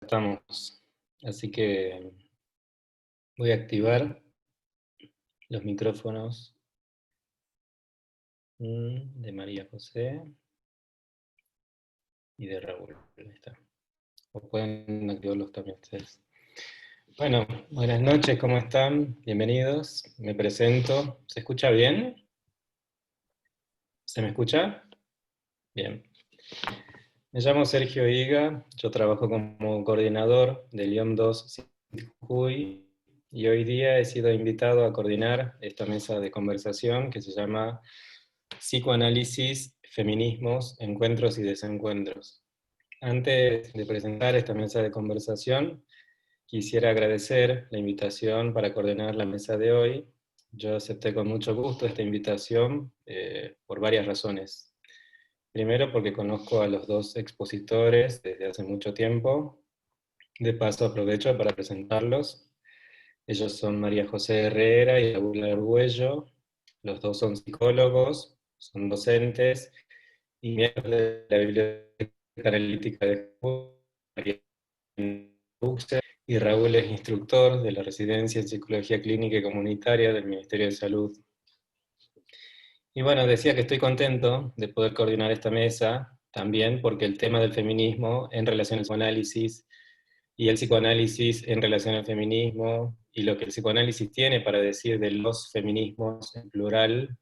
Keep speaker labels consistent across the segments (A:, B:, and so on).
A: Estamos. Así que voy a activar los micrófonos de María José y de Raúl. Ahí está. O pueden activarlos también ustedes. Bueno, buenas noches, ¿cómo están? Bienvenidos. Me presento. ¿Se escucha bien? ¿Se me escucha? Bien. Me llamo Sergio Higa, yo trabajo como coordinador del IOM 2 Jujuy y hoy día he sido invitado a coordinar esta mesa de conversación que se llama Psicoanálisis, Feminismos, Encuentros y Desencuentros. Antes de presentar esta mesa de conversación, quisiera agradecer la invitación para coordinar la mesa de hoy. Yo acepté con mucho gusto esta invitación por varias razones. Primero, porque conozco a los dos expositores desde hace mucho tiempo. De paso, aprovecho para presentarlos. Ellos son María José Herrera y Raúl Argüello. Los dos son psicólogos, son docentes y miembros de la Biblioteca Analítica de Jujuy, y Raúl es instructor de la Residencia en Psicología Clínica y Comunitaria del Ministerio de Salud. Y bueno, decía que estoy contento de poder coordinar esta mesa, también porque el tema del feminismo en relación al psicoanálisis y el psicoanálisis en relación al feminismo y lo que el psicoanálisis tiene para decir de los feminismos en plural,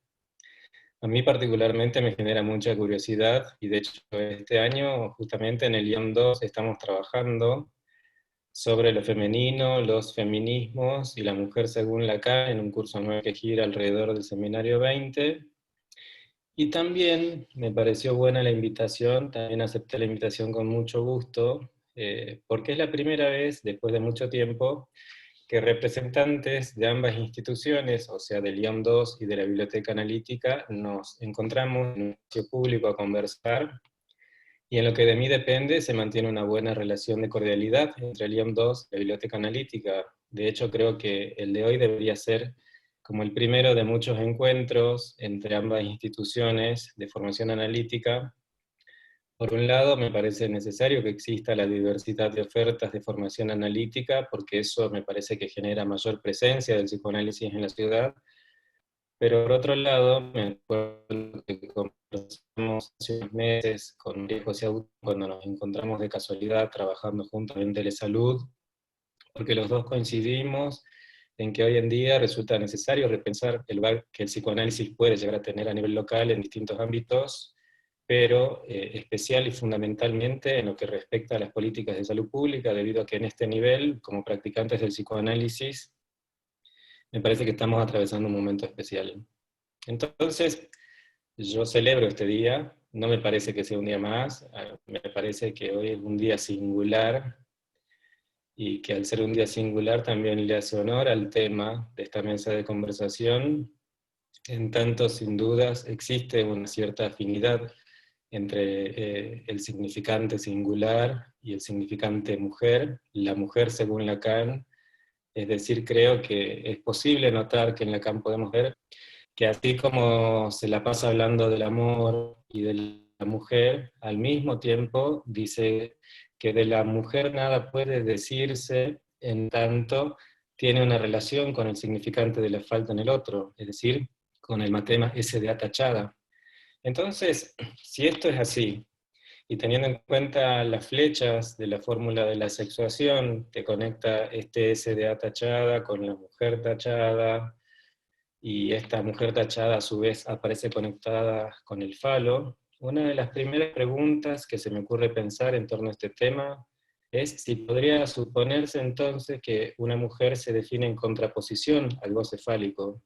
A: a mí particularmente me genera mucha curiosidad y de hecho este año justamente en el IOM 2 estamos trabajando sobre lo femenino, los feminismos y la mujer según Lacan en un curso nuevo que gira alrededor del Seminario 20. Y también me pareció buena la invitación, también acepté la invitación con mucho gusto, porque es la primera vez, después de mucho tiempo, que representantes de ambas instituciones, o sea, del IOM 2 y de la Biblioteca Analítica, nos encontramos en un espacio público a conversar, y en lo que de mí depende se mantiene una buena relación de cordialidad entre el IOM 2 y la Biblioteca Analítica. De hecho, creo que el de hoy debería ser como el primero de muchos encuentros entre ambas instituciones de formación analítica. Por un lado, me parece necesario que exista la diversidad de ofertas de formación analítica, porque eso me parece que genera mayor presencia del psicoanálisis en la ciudad. Pero por otro lado, me acuerdo que conversamos hace unos meses con María José Augusto cuando nos encontramos de casualidad trabajando juntos en Telesalud, porque los dos coincidimos en que hoy en día resulta necesario repensar que el psicoanálisis puede llegar a tener a nivel local en distintos ámbitos, pero especial y fundamentalmente en lo que respecta a las políticas de salud pública, debido a que en este nivel, como practicantes del psicoanálisis, me parece que estamos atravesando un momento especial. Entonces, yo celebro este día, no me parece que sea un día más, me parece que hoy es un día singular, y que al ser un día singular también le hace honor al tema de esta mesa de conversación, en tanto sin dudas existe una cierta afinidad entre el significante singular y el significante mujer, la mujer según Lacan. Es decir, creo que es posible notar que en Lacan podemos ver que así como se la pasa hablando del amor y de la mujer, al mismo tiempo dice que de la mujer nada puede decirse en tanto tiene una relación con el significante de la falta en el otro, es decir, con el matema SDA tachada. Entonces, si esto es así, y teniendo en cuenta las flechas de la fórmula de la sexuación que conecta este SDA tachada con la mujer tachada, y esta mujer tachada a su vez aparece conectada con el falo, una de las primeras preguntas que se me ocurre pensar en torno a este tema es si podría suponerse entonces que una mujer se define en contraposición al goce fálico.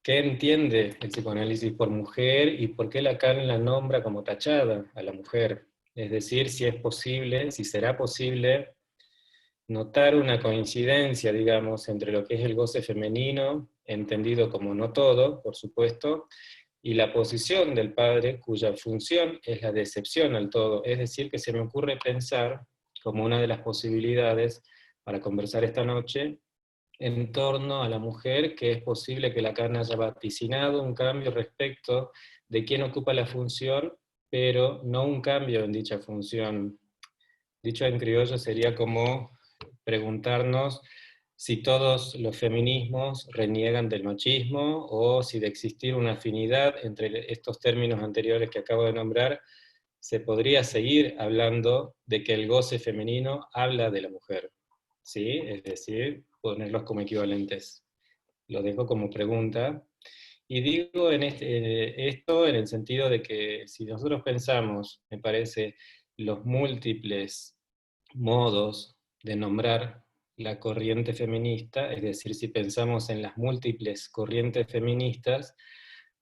A: ¿Qué entiende el psicoanálisis por mujer y por qué Lacan la nombra como tachada a la mujer? Es decir, si es posible, si será posible notar una coincidencia, digamos, entre lo que es el goce femenino, entendido como no todo, por supuesto, y la posición del padre, cuya función es la decepción al todo. Es decir, que se me ocurre pensar como una de las posibilidades para conversar esta noche en torno a la mujer, que es posible que Lacan haya vaticinado un cambio respecto de quién ocupa la función, pero no un cambio en dicha función dicho en criollo sería como preguntarnos si todos los feminismos reniegan del machismo o si de existir una afinidad entre estos términos anteriores que acabo de nombrar, se podría seguir hablando de que el goce femenino habla de la mujer, ¿sí? Es decir, ponerlos como equivalentes. Lo dejo como pregunta. Y digo esto en el sentido de que si nosotros pensamos, me parece, los múltiples modos de nombrar la corriente feminista, es decir, si pensamos en las múltiples corrientes feministas,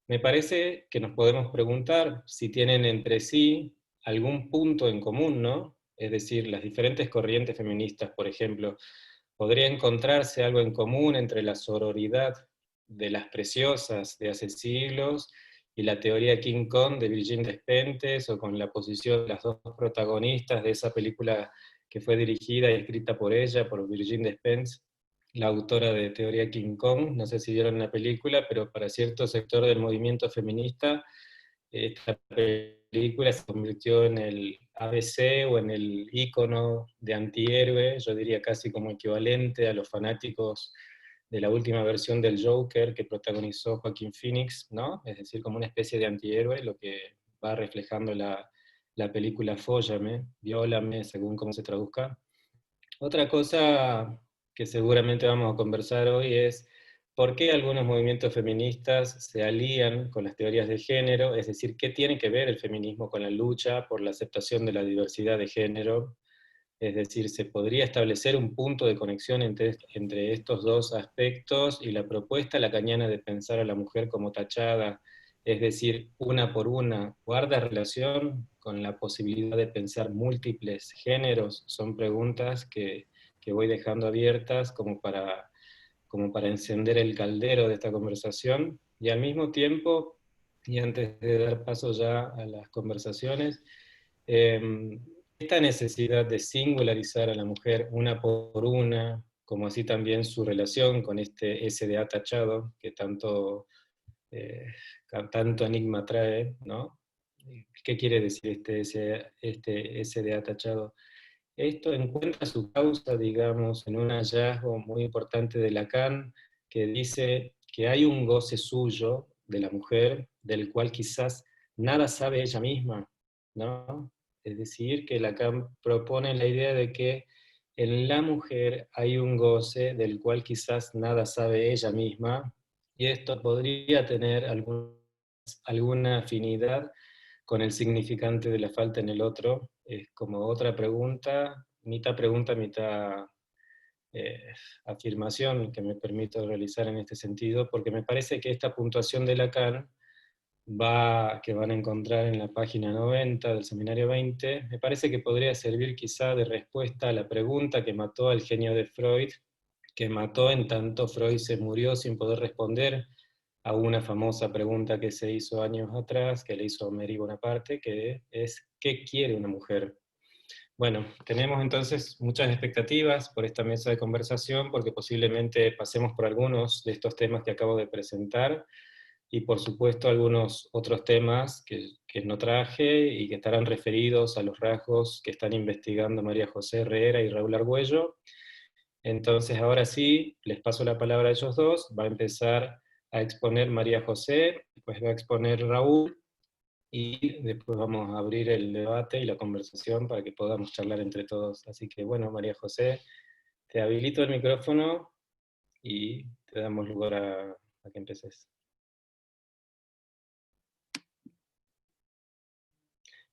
A: me parece que nos podemos preguntar si tienen entre sí algún punto en común, ¿no? Es decir, las diferentes corrientes feministas, por ejemplo, podría encontrarse algo en común entre la sororidad de las preciosas de hace siglos y la teoría King Kong de Virginie Despentes, o con la posición de las dos protagonistas de esa película que fue dirigida y escrita por ella, por Virginie Despentes, la autora de Teoría King Kong. No sé si vieron la película, pero para cierto sector del movimiento feminista, esta película se convirtió en el ABC o en el ícono de antihéroe, yo diría casi como equivalente a los fanáticos de la última versión del Joker que protagonizó Joaquín Phoenix, ¿no? Es decir, como una especie de antihéroe, lo que va reflejando la película Fóllame, Viólame, según cómo se traduzca. Otra cosa que seguramente vamos a conversar hoy es por qué algunos movimientos feministas se alían con las teorías de género, es decir, qué tiene que ver el feminismo con la lucha por la aceptación de la diversidad de género. Es decir, se podría establecer un punto de conexión entre estos dos aspectos, y la propuesta lacaniana de pensar a la mujer como tachada, es decir, una por una, ¿guarda relación con la posibilidad de pensar múltiples géneros? Son preguntas que voy dejando abiertas como para encender el caldero de esta conversación, y al mismo tiempo, y antes de dar paso ya a las conversaciones, esta necesidad de singularizar a la mujer una por una, como así también su relación con este SDA tachado que eh, tanto enigma trae, ¿no? ¿Qué quiere decir este SDA tachado? Esto encuentra su causa, digamos, en un hallazgo muy importante de Lacan, que dice que hay un goce suyo de la mujer del cual quizás nada sabe ella misma, ¿no? Es decir, que Lacan propone la idea de que en la mujer hay un goce del cual quizás nada sabe ella misma, y esto podría tener alguna afinidad con el significante de la falta en el otro. Es como otra pregunta, mitad eh, afirmación que me permito realizar en este sentido, porque me parece que esta puntuación de Lacan, que van a encontrar en la página 90 del seminario 20, me parece que podría servir quizá de respuesta a la pregunta que mató al genio de Freud, que mató en tanto Freud se murió sin poder responder a una famosa pregunta que se hizo años atrás, que le hizo Mary Bonaparte, que es ¿qué quiere una mujer? Bueno, tenemos entonces muchas expectativas por esta mesa de conversación, porque posiblemente pasemos por algunos de estos temas que acabo de presentar, y por supuesto algunos otros temas que no traje y que estarán referidos a los rasgos que están investigando María José Herrera y Raúl Argüello. Entonces, ahora sí, les paso la palabra a ellos dos. Va a empezar a exponer María José, después va a exponer Raúl, y después vamos a abrir el debate y la conversación para que podamos charlar entre todos. Así que bueno, María José, te habilito el micrófono y te damos lugar a que empeces.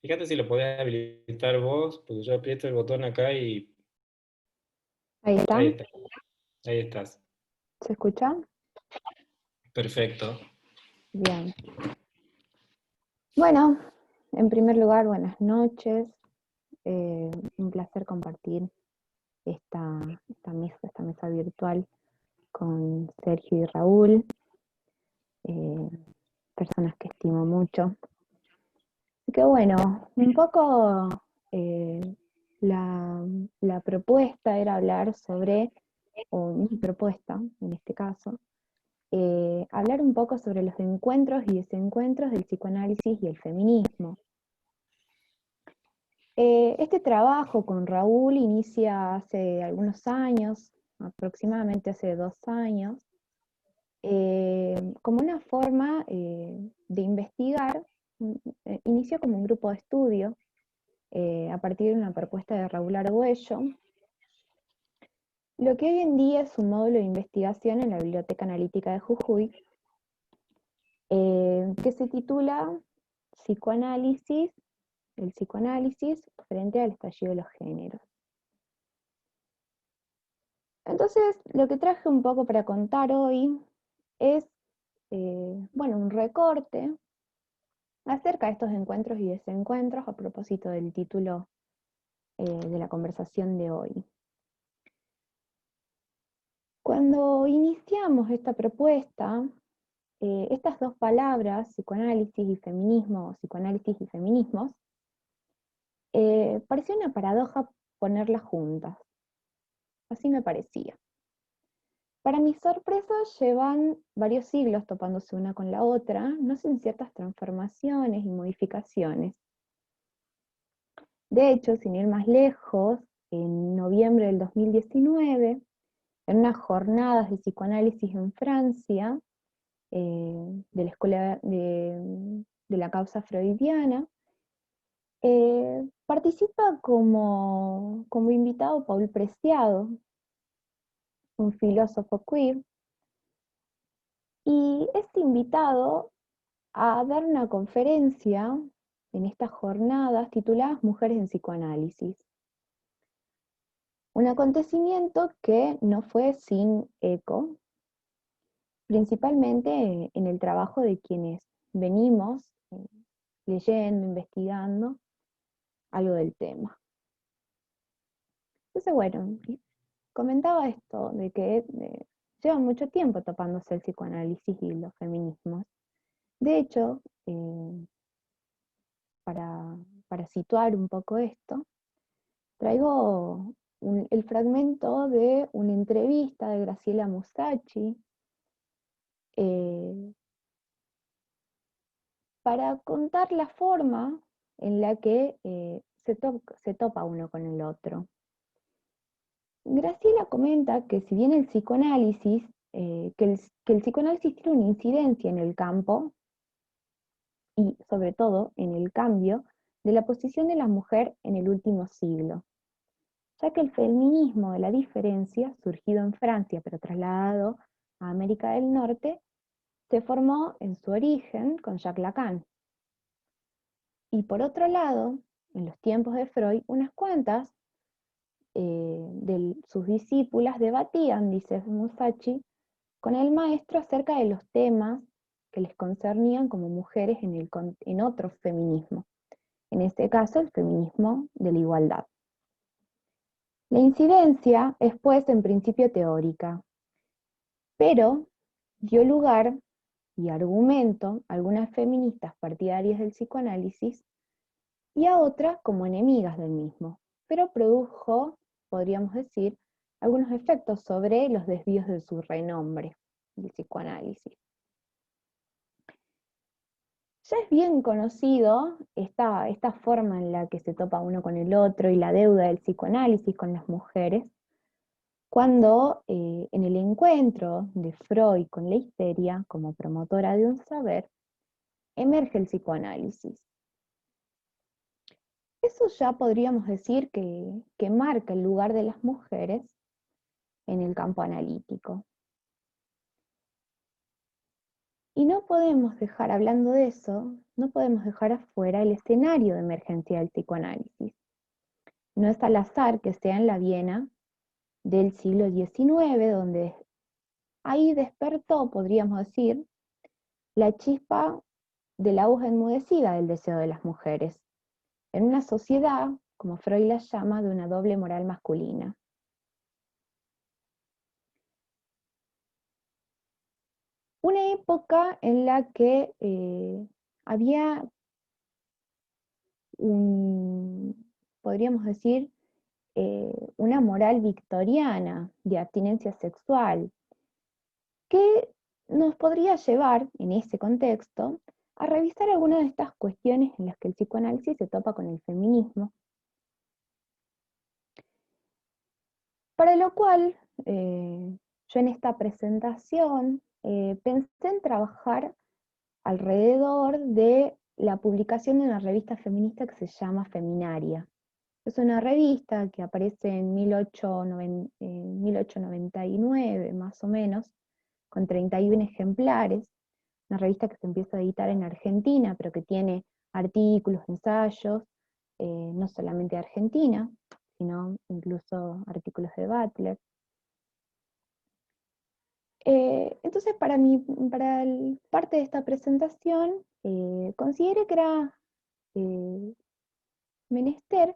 A: Fíjate si lo podés habilitar vos, porque yo aprieto el botón acá y
B: Ahí está.
A: ahí está, ahí estás.
B: ¿Se escucha?
A: Perfecto.
B: Bien. Bueno, en primer lugar, buenas noches. Un placer compartir esta mesa virtual con Sergio y Raúl, eh, personas que estimo mucho. Así que bueno, un poco eh, la propuesta era hablar sobre, o mi propuesta en este caso, hablar un poco sobre los encuentros y desencuentros del psicoanálisis y el feminismo. Este trabajo con Raúl inicia hace algunos años, aproximadamente hace 2 años, como una forma de investigar. Inició como un grupo de estudio a partir de una propuesta de Raúl Argüello, lo que hoy en día es un módulo de investigación en la Biblioteca Analítica de Jujuy, que se titula Psicoanálisis, el psicoanálisis frente al estallido de los géneros. Entonces, lo que traje un poco para contar hoy es, un recorte acerca de estos encuentros y desencuentros a propósito del título de la conversación de hoy. Cuando iniciamos esta propuesta, estas dos palabras, psicoanálisis y feminismo, psicoanálisis y feminismos, parecía una paradoja ponerlas juntas. Así me parecía. Para mi sorpresa, llevan varios siglos topándose una con la otra, no sin ciertas transformaciones y modificaciones. De hecho, sin ir más lejos, en noviembre del 2019, en unas jornadas de psicoanálisis en Francia, de la Escuela de la Causa Freudiana, participa como invitado Paul Preciado, un filósofo queer, y este invitado a dar una conferencia en estas jornadas tituladas Mujeres en Psicoanálisis. Un acontecimiento que no fue sin eco, principalmente en el trabajo de quienes venimos leyendo, investigando algo del tema. Entonces, bueno, comentaba esto, de que llevan mucho tiempo topándose el psicoanálisis y los feminismos. De hecho, para situar un poco esto, traigo el fragmento de una entrevista de Graciela Musacci para contar la forma en la que se topa uno con el otro. Graciela comenta que si bien el psicoanálisis, que el psicoanálisis tiene una incidencia en el campo y sobre todo en el cambio de la posición de la mujer en el último siglo, ya que el feminismo de la diferencia, surgido en Francia pero trasladado a América del Norte, se formó en su origen con Jacques Lacan. Y por otro lado, en los tiempos de Freud, unas cuantas de sus discípulas debatían, dice Musacci, con el maestro acerca de los temas que les concernían como mujeres en otro feminismo, en este caso el feminismo de la igualdad. La incidencia es pues en principio teórica, pero dio lugar y argumento a algunas feministas partidarias del psicoanálisis y a otras como enemigas del mismo, pero produjo, podríamos decir, algunos efectos sobre los desvíos de su renombre del psicoanálisis. Ya es bien conocido esta forma en la que se topa uno con el otro y la deuda del psicoanálisis con las mujeres, cuando en el encuentro de Freud con la histeria como promotora de un saber, emerge el psicoanálisis. Eso ya podríamos decir que marca el lugar de las mujeres en el campo analítico. Y no podemos dejar, hablando de eso, no podemos dejar afuera el escenario de emergencia del psicoanálisis. No es al azar que sea en la Viena del siglo XIX, donde ahí despertó, podríamos decir, la chispa de la voz enmudecida del deseo de las mujeres, en una sociedad, como Freud la llama, de una doble moral masculina. Una época en la que había podríamos decir, una moral victoriana de abstinencia sexual, que nos podría llevar, en ese contexto, a revisar algunas de estas cuestiones en las que el psicoanálisis se topa con el feminismo, Para lo cual, yo en esta presentación pensé en trabajar alrededor de la publicación de una revista feminista que se llama Feminaria. Es una revista que aparece en 1899, más o menos, con 31 ejemplares, una revista que se empieza a editar en Argentina, pero que tiene artículos, ensayos, no solamente de Argentina, sino incluso artículos de Butler. Entonces, para parte de esta presentación, consideré que era menester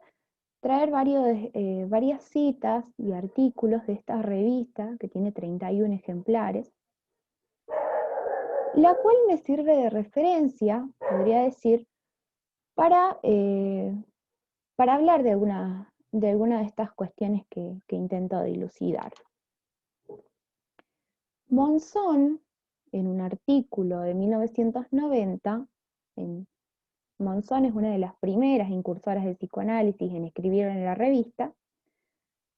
B: traer varias citas y artículos de esta revista, que tiene 31 ejemplares, la cual me sirve de referencia, podría decir, para, para hablar de alguna de estas cuestiones que intento dilucidar. Monzón, en un artículo de 1990, Monzón es una de las primeras incursoras del psicoanálisis en escribir en la revista,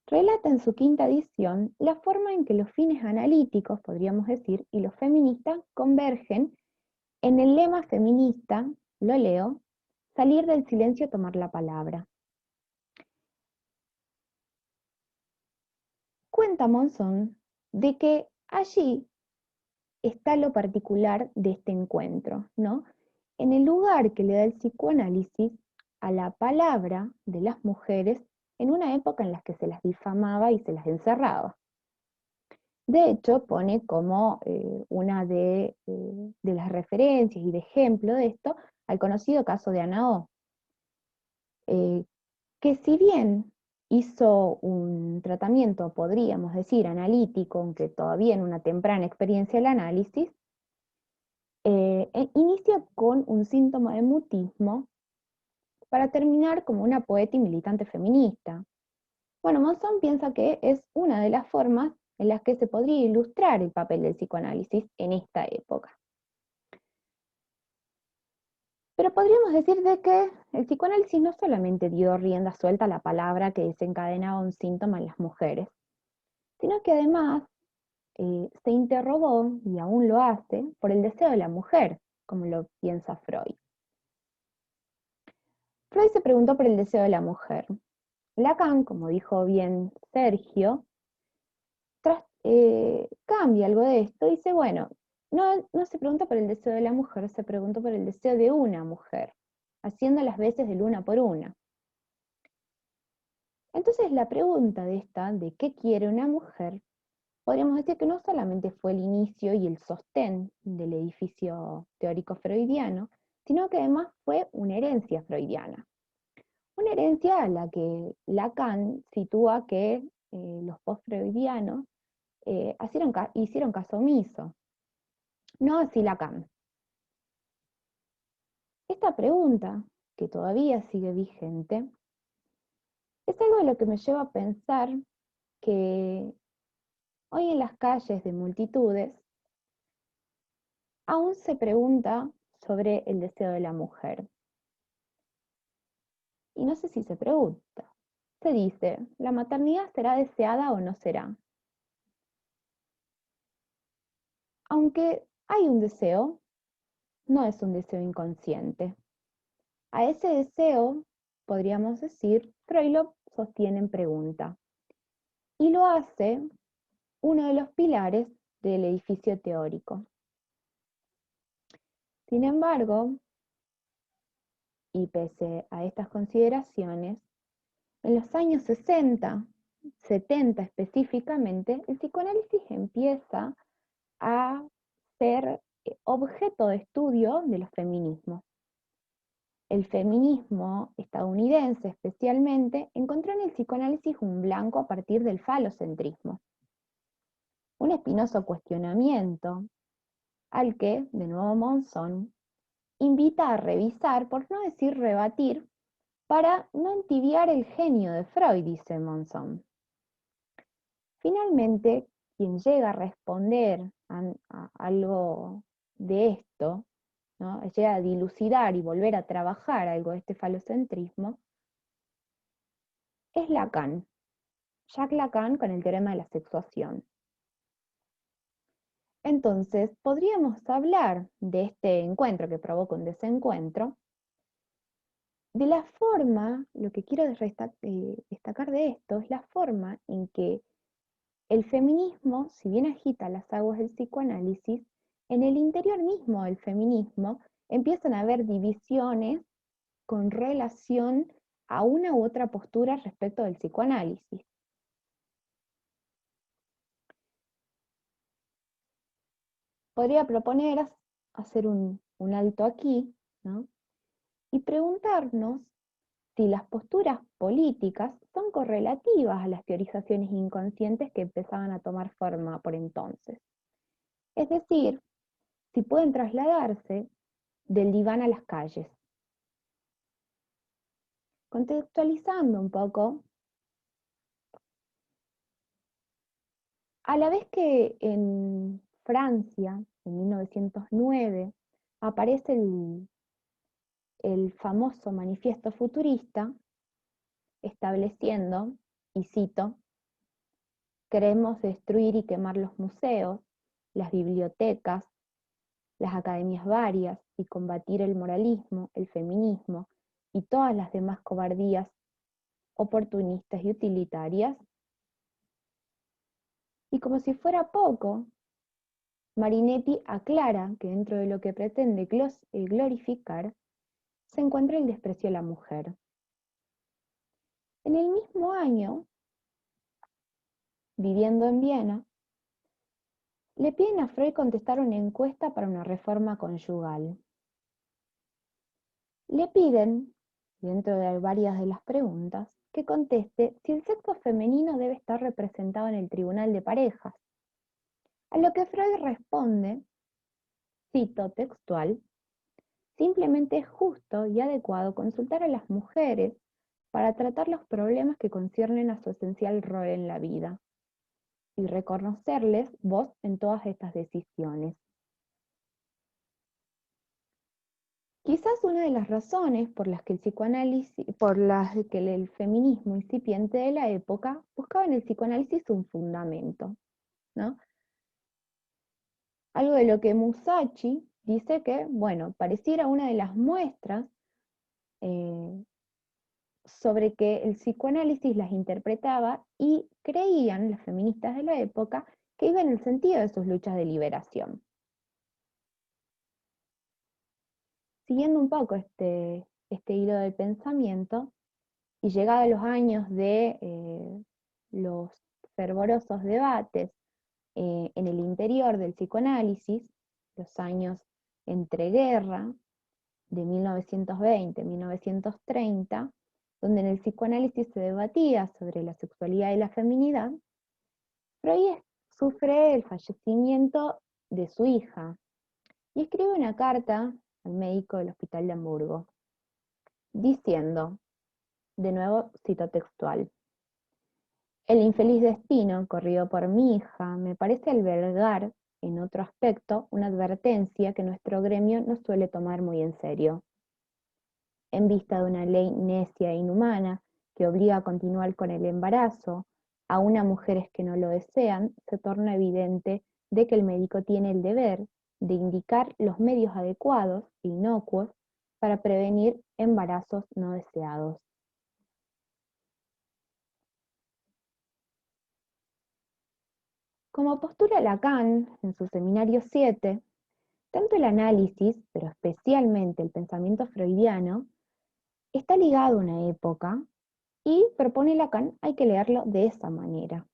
B: relata en su quinta edición la forma en que los fines analíticos, podríamos decir, y los feministas convergen en el lema feminista, lo leo, salir del silencio a tomar la palabra. Cuenta Monzón de que allí está lo particular de este encuentro, ¿no? En el lugar que le da el psicoanálisis a la palabra de las mujeres en una época en la que se las difamaba y se las encerraba. De hecho, pone como una de las referencias y de ejemplo de esto al conocido caso de Ana O, que si bien hizo un tratamiento, podríamos decir, analítico, aunque todavía en una temprana experiencia del análisis, inicia con un síntoma de mutismo para terminar como una poeta y militante feminista. Bueno, Monzón piensa que es una de las formas en las que se podría ilustrar el papel del psicoanálisis en esta época. Pero podríamos decir de que el psicoanálisis no solamente dio rienda suelta a la palabra que desencadenaba un síntoma en las mujeres, sino que además se interrogó, y aún lo hace, por el deseo de la mujer, como lo piensa Freud. Freud se preguntó por el deseo de la mujer. Lacan, como dijo bien Sergio, cambia algo de esto y dice, bueno, no se pregunta por el deseo de la mujer, se preguntó por el deseo de una mujer, haciendo las veces del una por una. Entonces la pregunta de qué quiere una mujer, podríamos decir que no solamente fue el inicio y el sostén del edificio teórico freudiano, sino que además fue una herencia freudiana. Una herencia a la que Lacan sitúa que los post-freudianos hicieron caso omiso. No así Lacan. Esta pregunta, que todavía sigue vigente, es algo de lo que me lleva a pensar que hoy en las calles de multitudes aún se pregunta sobre el deseo de la mujer. Y no sé si se pregunta. Se dice, ¿la maternidad será deseada o no será? Aunque hay un deseo, no es un deseo inconsciente. A ese deseo, podríamos decir, Freud lo sostiene en pregunta. Y lo hace uno de los pilares del edificio teórico. Sin embargo, y pese a estas consideraciones, en los años 60, 70 específicamente, el psicoanálisis empieza a ser objeto de estudio de los feminismos. El feminismo estadounidense especialmente encontró en el psicoanálisis un blanco a partir del falocentrismo. Un espinoso cuestionamiento al que, de nuevo Monzón, invita a revisar, por no decir rebatir, para no entibiar el genio de Freud, dice Monzón. Finalmente, quien llega a responder a algo de esto, ¿no? Llega a dilucidar y volver a trabajar algo de este falocentrismo, es Lacan. Jacques Lacan con el teorema de la sexuación. Entonces, podríamos hablar de este encuentro que provoca un desencuentro, de la forma, lo que quiero destacar de esto es la forma en que el feminismo, si bien agita las aguas del psicoanálisis, en el interior mismo del feminismo empiezan a haber divisiones con relación a una u otra postura respecto del psicoanálisis. Podría proponer hacer un alto aquí, ¿no? Y preguntarnos si las posturas políticas son correlativas a las teorizaciones inconscientes que empezaban a tomar forma por entonces. Es decir, si pueden trasladarse del diván a las calles. Contextualizando un poco, a la vez que en Francia, en 1909, aparece el famoso manifiesto futurista, estableciendo, y cito, queremos destruir y quemar los museos, las bibliotecas, las academias varias y combatir el moralismo, el feminismo y todas las demás cobardías oportunistas y utilitarias. Y como si fuera poco, Marinetti aclara que dentro de lo que pretende glorificar se encuentra el desprecio a la mujer. En el mismo año, viviendo en Viena, le piden a Freud contestar una encuesta para una reforma conyugal. Le piden, dentro de varias de las preguntas, que conteste si el sexo femenino debe estar representado en el tribunal de parejas. A lo que Freud responde, cito textual, simplemente es justo y adecuado consultar a las mujeres para tratar los problemas que conciernen a su esencial rol en la vida y reconocerles voz en todas estas decisiones. Quizás una de las razones por las que el psicoanálisis, por las que el feminismo incipiente de la época buscaba en el psicoanálisis un fundamento, ¿no? Algo de lo que Musashi dice que, bueno, pareciera una de las muestras sobre que el psicoanálisis las interpretaba y creían las feministas de la época que iba en el sentido de sus luchas de liberación. Siguiendo un poco este hilo del pensamiento, y llegados los años de los fervorosos debates en el interior del psicoanálisis, los años entre guerra, de 1920-1930, donde en el psicoanálisis se debatía sobre la sexualidad y la feminidad, Freud sufre el fallecimiento de su hija y escribe una carta al médico del Hospital de Hamburgo, diciendo, de nuevo cito textual, el infeliz destino corrido por mi hija me parece albergar, en otro aspecto, una advertencia que nuestro gremio no suele tomar muy en serio. En vista de una ley necia e inhumana que obliga a continuar con el embarazo, aún a mujeres que no lo desean, se torna evidente de que el médico tiene el deber de indicar los medios adecuados e inocuos para prevenir embarazos no deseados. Como postula Lacan en su seminario 7, tanto el análisis, pero especialmente el pensamiento freudiano, está ligado a una época y propone Lacan hay que leerlo de esa manera.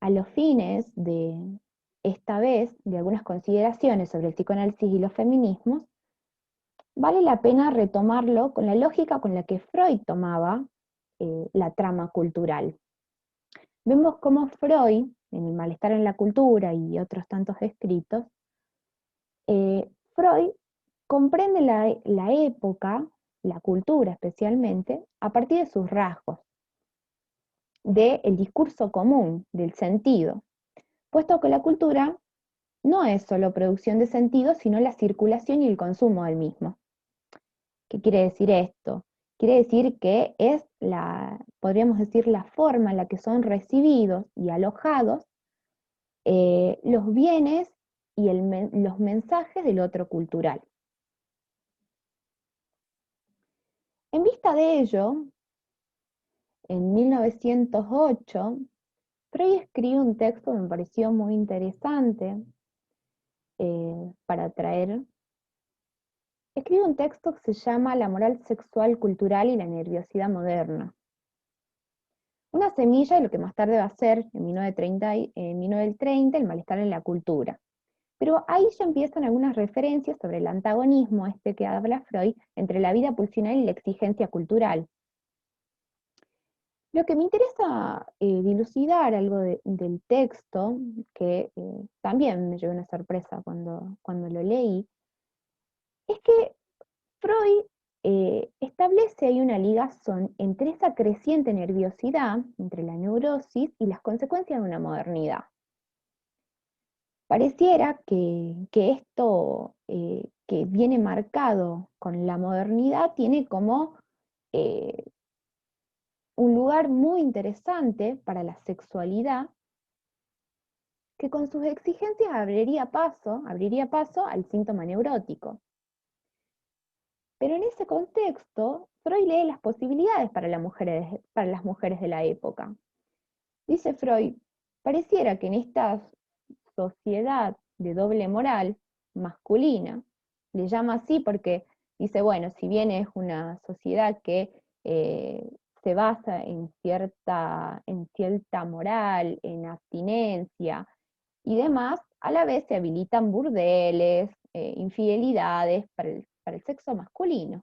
B: A los fines de, esta vez, de algunas consideraciones sobre el psicoanálisis y los feminismos, vale la pena retomarlo con la lógica con la que Freud tomaba la trama cultural. Vemos cómo Freud, en El malestar en la cultura y otros tantos escritos, Freud comprende la época, la cultura especialmente, a partir de sus rasgos, del discurso común, del sentido, puesto que la cultura no es solo producción de sentido, sino la circulación y el consumo del mismo. ¿Qué quiere decir esto? Quiere decir que es podríamos decir, la forma en la que son recibidos y alojados los bienes y los mensajes del otro cultural. En vista de ello, en 1908, Freud escribe un texto que me pareció muy interesante para traer. Escribe un texto que se llama La moral sexual cultural y la nerviosidad moderna. Una semilla de lo que más tarde va a ser, en 1930, el malestar en la cultura. Pero ahí ya empiezan algunas referencias sobre el antagonismo que habla Freud entre la vida pulsional y la exigencia cultural. Lo que me interesa dilucidar algo del texto, que también me llevó una sorpresa cuando lo leí, es que Freud establece ahí una ligazón entre esa creciente nerviosidad, entre la neurosis y las consecuencias de una modernidad. Pareciera que esto que viene marcado con la modernidad tiene como eh, un lugar muy interesante para la sexualidad, que con sus exigencias abriría paso al síntoma neurótico. Pero en ese contexto, Freud lee las posibilidades para las mujeres de la época. Dice Freud, pareciera que en esta sociedad de doble moral masculina, le llama así porque dice, bueno, si bien es una sociedad que se basa en cierta moral, en abstinencia y demás, a la vez se habilitan burdeles, infidelidades para el sexo masculino.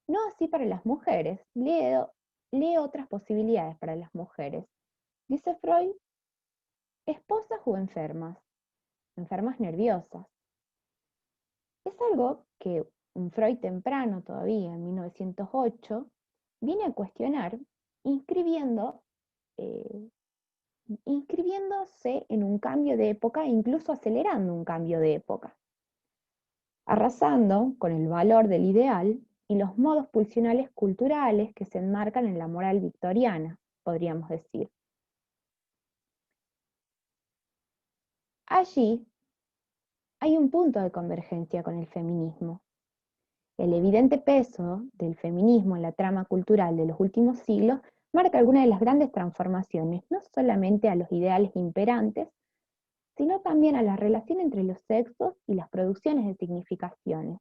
B: No así para las mujeres. Lee otras posibilidades para las mujeres. Dice Freud, esposas o enfermas nerviosas. Es algo que un Freud temprano todavía, en 1908, viene a cuestionar inscribiendo, eh, inscribiéndose en un cambio de época e incluso acelerando un cambio de época, arrasando con el valor del ideal y los modos pulsionales culturales que se enmarcan en la moral victoriana, podríamos decir. Allí hay un punto de convergencia con el feminismo. El evidente peso del feminismo en la trama cultural de los últimos siglos marca algunas de las grandes transformaciones, no solamente a los ideales imperantes, sino también a la relación entre los sexos y las producciones de significaciones.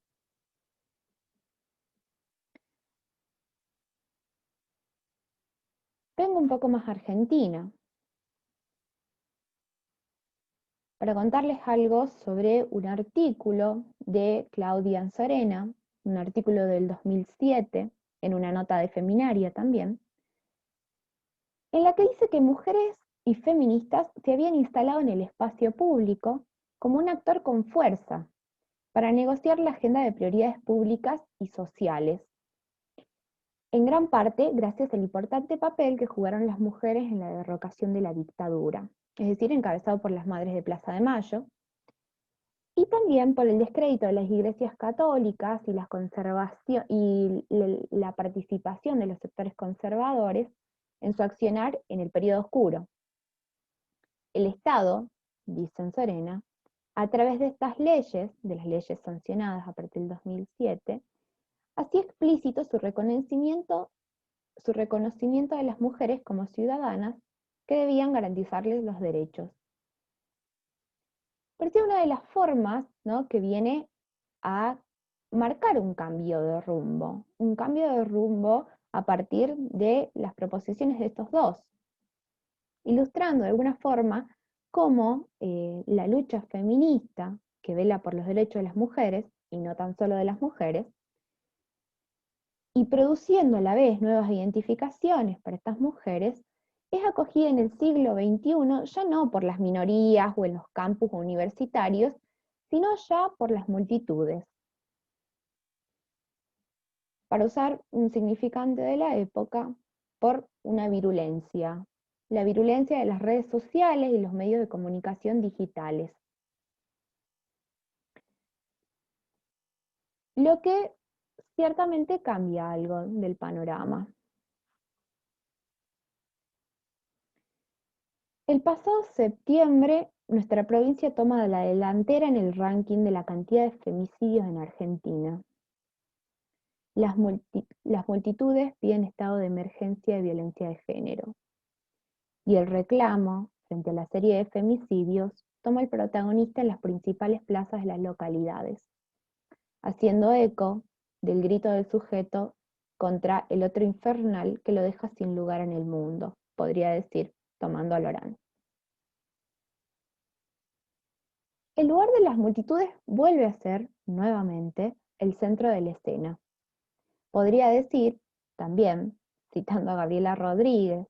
B: Vengo un poco más a Argentina para contarles algo sobre un artículo de Claudia Anzorena, un artículo del 2007, en una nota de Feminaria también, en la que dice que mujeres y feministas se habían instalado en el espacio público como un actor con fuerza para negociar la agenda de prioridades públicas y sociales, en gran parte gracias al importante papel que jugaron las mujeres en la derrocación de la dictadura, es decir, encabezado por las Madres de Plaza de Mayo, y también por el descrédito de las iglesias católicas y la participación de los sectores conservadores en su accionar en el periodo oscuro. El Estado, dice Anzorena, a través de estas leyes, de las leyes sancionadas a partir del 2007, hacía explícito su reconocimiento de las mujeres como ciudadanas que debían garantizarles los derechos. Parecía una de las formas, ¿no?, que viene a marcar un cambio de rumbo a partir de las proposiciones de estos dos, ilustrando de alguna forma cómo la lucha feminista, que vela por los derechos de las mujeres, y no tan solo de las mujeres, y produciendo a la vez nuevas identificaciones para estas mujeres, es acogida en el siglo XXI ya no por las minorías o en los campus universitarios, sino ya por las multitudes. Para usar un significante de la época, por una virulencia, la virulencia de las redes sociales y los medios de comunicación digitales. Lo que ciertamente cambia algo del panorama. El pasado septiembre, nuestra provincia toma la delantera en el ranking de la cantidad de femicidios en Argentina. Las multitudes piden estado de emergencia de violencia de género. Y el reclamo, frente a la serie de femicidios, toma el protagonista en las principales plazas de las localidades, haciendo eco del grito del sujeto contra el otro infernal que lo deja sin lugar en el mundo, podría decir, tomando a Lorán. El lugar de las multitudes vuelve a ser, nuevamente, el centro de la escena. Podría decir, también, citando a Gabriela Rodríguez,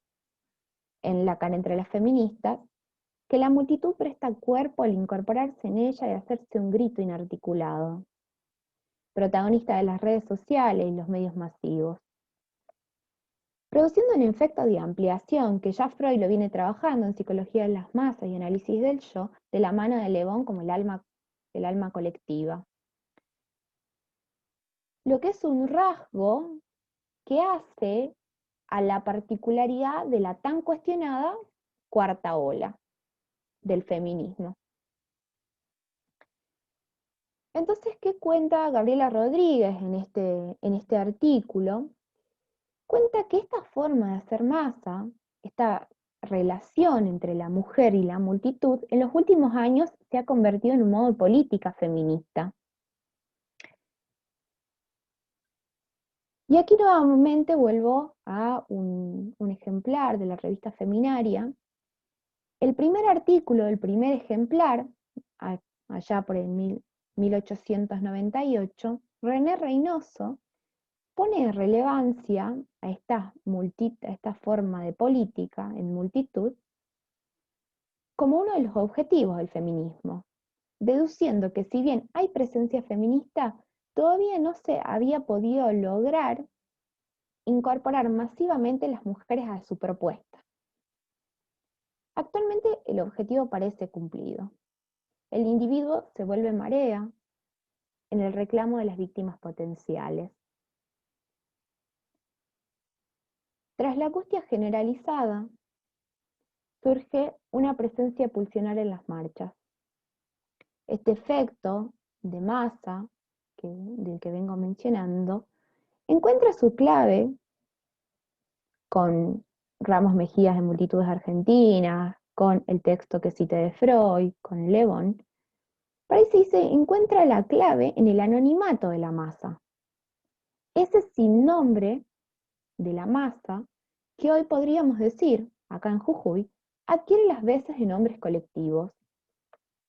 B: en La cara entre las feministas, que la multitud presta cuerpo al incorporarse en ella y hacerse un grito inarticulado, protagonista de las redes sociales y los medios masivos, produciendo un efecto de ampliación que ya Freud lo viene trabajando en psicología de las masas y análisis del yo, de la mano de Le Bon como el alma colectiva. Lo que es un rasgo que hace a la particularidad de la tan cuestionada cuarta ola del feminismo. Entonces, ¿qué cuenta Gabriela Rodríguez en este artículo? Cuenta que esta forma de hacer masa, esta relación entre la mujer y la multitud, en los últimos años se ha convertido en un modo de política feminista. Y aquí nuevamente vuelvo a un ejemplar de la revista Feminaria. El primer artículo, el primer ejemplar, allá por el 1898, René Reynoso pone en relevancia a esta forma de política en multitud como uno de los objetivos del feminismo, deduciendo que si bien hay presencia feminista, todavía no se había podido lograr incorporar masivamente las mujeres a su propuesta. Actualmente el objetivo parece cumplido. El individuo se vuelve marea en el reclamo de las víctimas potenciales. Tras la angustia generalizada, surge una presencia pulsional en las marchas. Este efecto de masa, del que vengo mencionando, encuentra su clave con Ramos Mejías de Multitudes Argentinas, con el texto que cité de Freud, con Le Bon. Por ahí se dice, encuentra la clave en el anonimato de la masa. Ese sin nombre de la masa, que hoy podríamos decir, acá en Jujuy, adquiere las veces de nombres colectivos.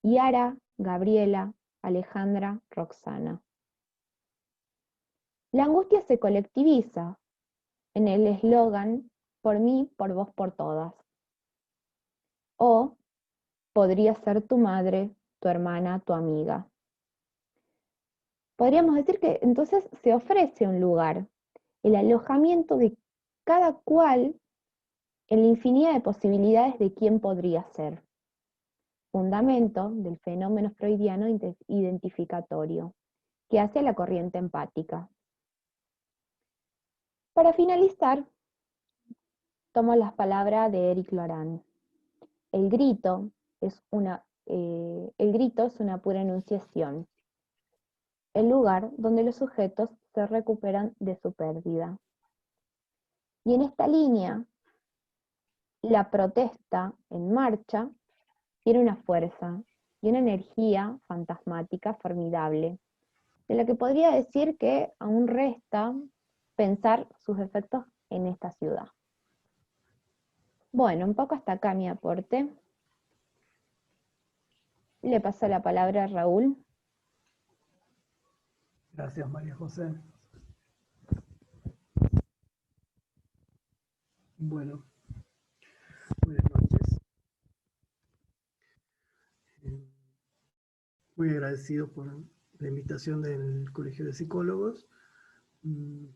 B: Yara, Gabriela, Alejandra, Roxana. La angustia se colectiviza en el eslogan por mí, por vos, por todas. O podría ser tu madre, tu hermana, tu amiga. Podríamos decir que entonces se ofrece un lugar, el alojamiento de cada cual en la infinidad de posibilidades de quién podría ser. Fundamento del fenómeno freudiano identificatorio, que hace a la corriente empática. Para finalizar, tomo las palabras de Éric Lorán. El grito es una pura enunciación, el lugar donde los sujetos se recuperan de su pérdida. Y en esta línea, la protesta en marcha tiene una fuerza y una energía fantasmática formidable, de la que podría decir que aún resta pensar sus efectos en esta ciudad. Bueno, un poco hasta acá mi aporte. Le paso la palabra a Raúl.
C: Gracias, María José. Bueno, buenas noches. Muy agradecido por la invitación del Colegio de Psicólogos y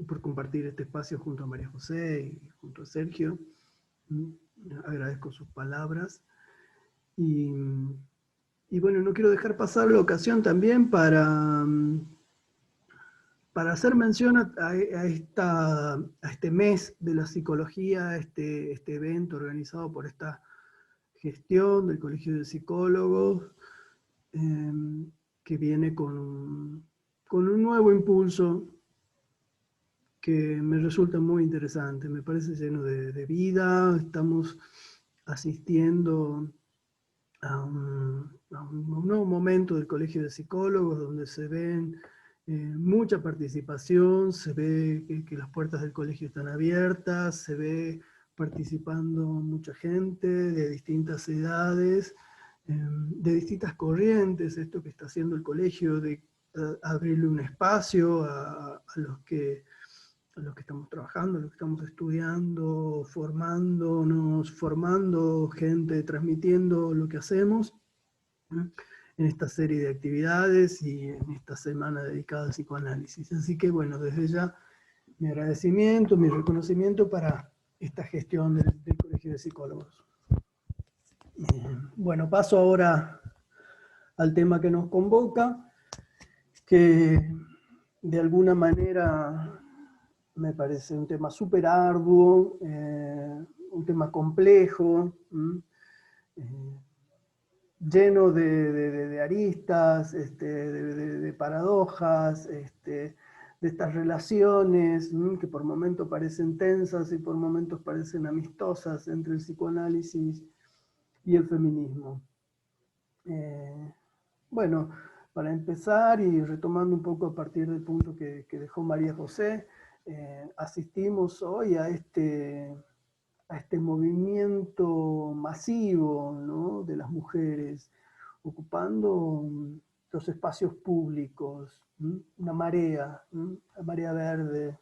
C: por compartir este espacio junto a María José y junto a Sergio. Agradezco sus palabras. Y bueno, no quiero dejar pasar la ocasión también para para hacer mención a este mes de la psicología, este evento organizado por esta gestión del Colegio de Psicólogos, que viene con un nuevo impulso que me resulta muy interesante, me parece lleno de vida. Estamos asistiendo a un nuevo momento del Colegio de Psicólogos donde se ven mucha participación, se ve que las puertas del colegio están abiertas, se ve participando mucha gente de distintas edades, de distintas corrientes. Esto que está haciendo el colegio de abrirle un espacio a los que estamos trabajando, a los que estamos estudiando, formándonos, formando gente, transmitiendo lo que hacemos en esta serie de actividades y en esta semana dedicada al psicoanálisis. Así que bueno, desde ya mi agradecimiento, mi reconocimiento para esta gestión del Colegio de Psicólogos. Bueno, paso ahora al tema que nos convoca, que de alguna manera me parece un tema súper arduo, un tema complejo, lleno de aristas, de paradojas, de estas relaciones que por momentos parecen tensas y por momentos parecen amistosas entre el psicoanálisis y el feminismo. Bueno, para empezar y retomando un poco a partir del punto que dejó María José, asistimos hoy a este movimiento masivo, ¿no?, de las mujeres ocupando los espacios públicos, una marea, la marea verde,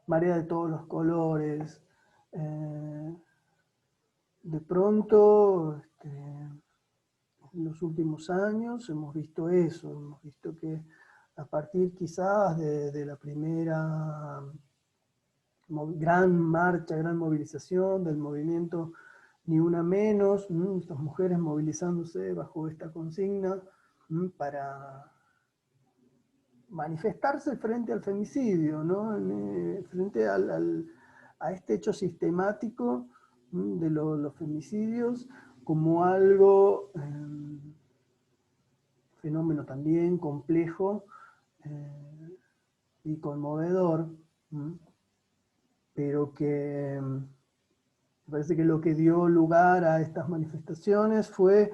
C: marea de todos los colores. De pronto, en los últimos años hemos visto eso, hemos visto que a partir quizás de la primera gran marcha, gran movilización del movimiento Ni Una Menos, estas mujeres movilizándose bajo esta consigna para manifestarse frente al femicidio, ¿no? Frente a este hecho sistemático de los femicidios como algo, fenómeno también complejo y conmovedor, pero que me parece que lo que dio lugar a estas manifestaciones fue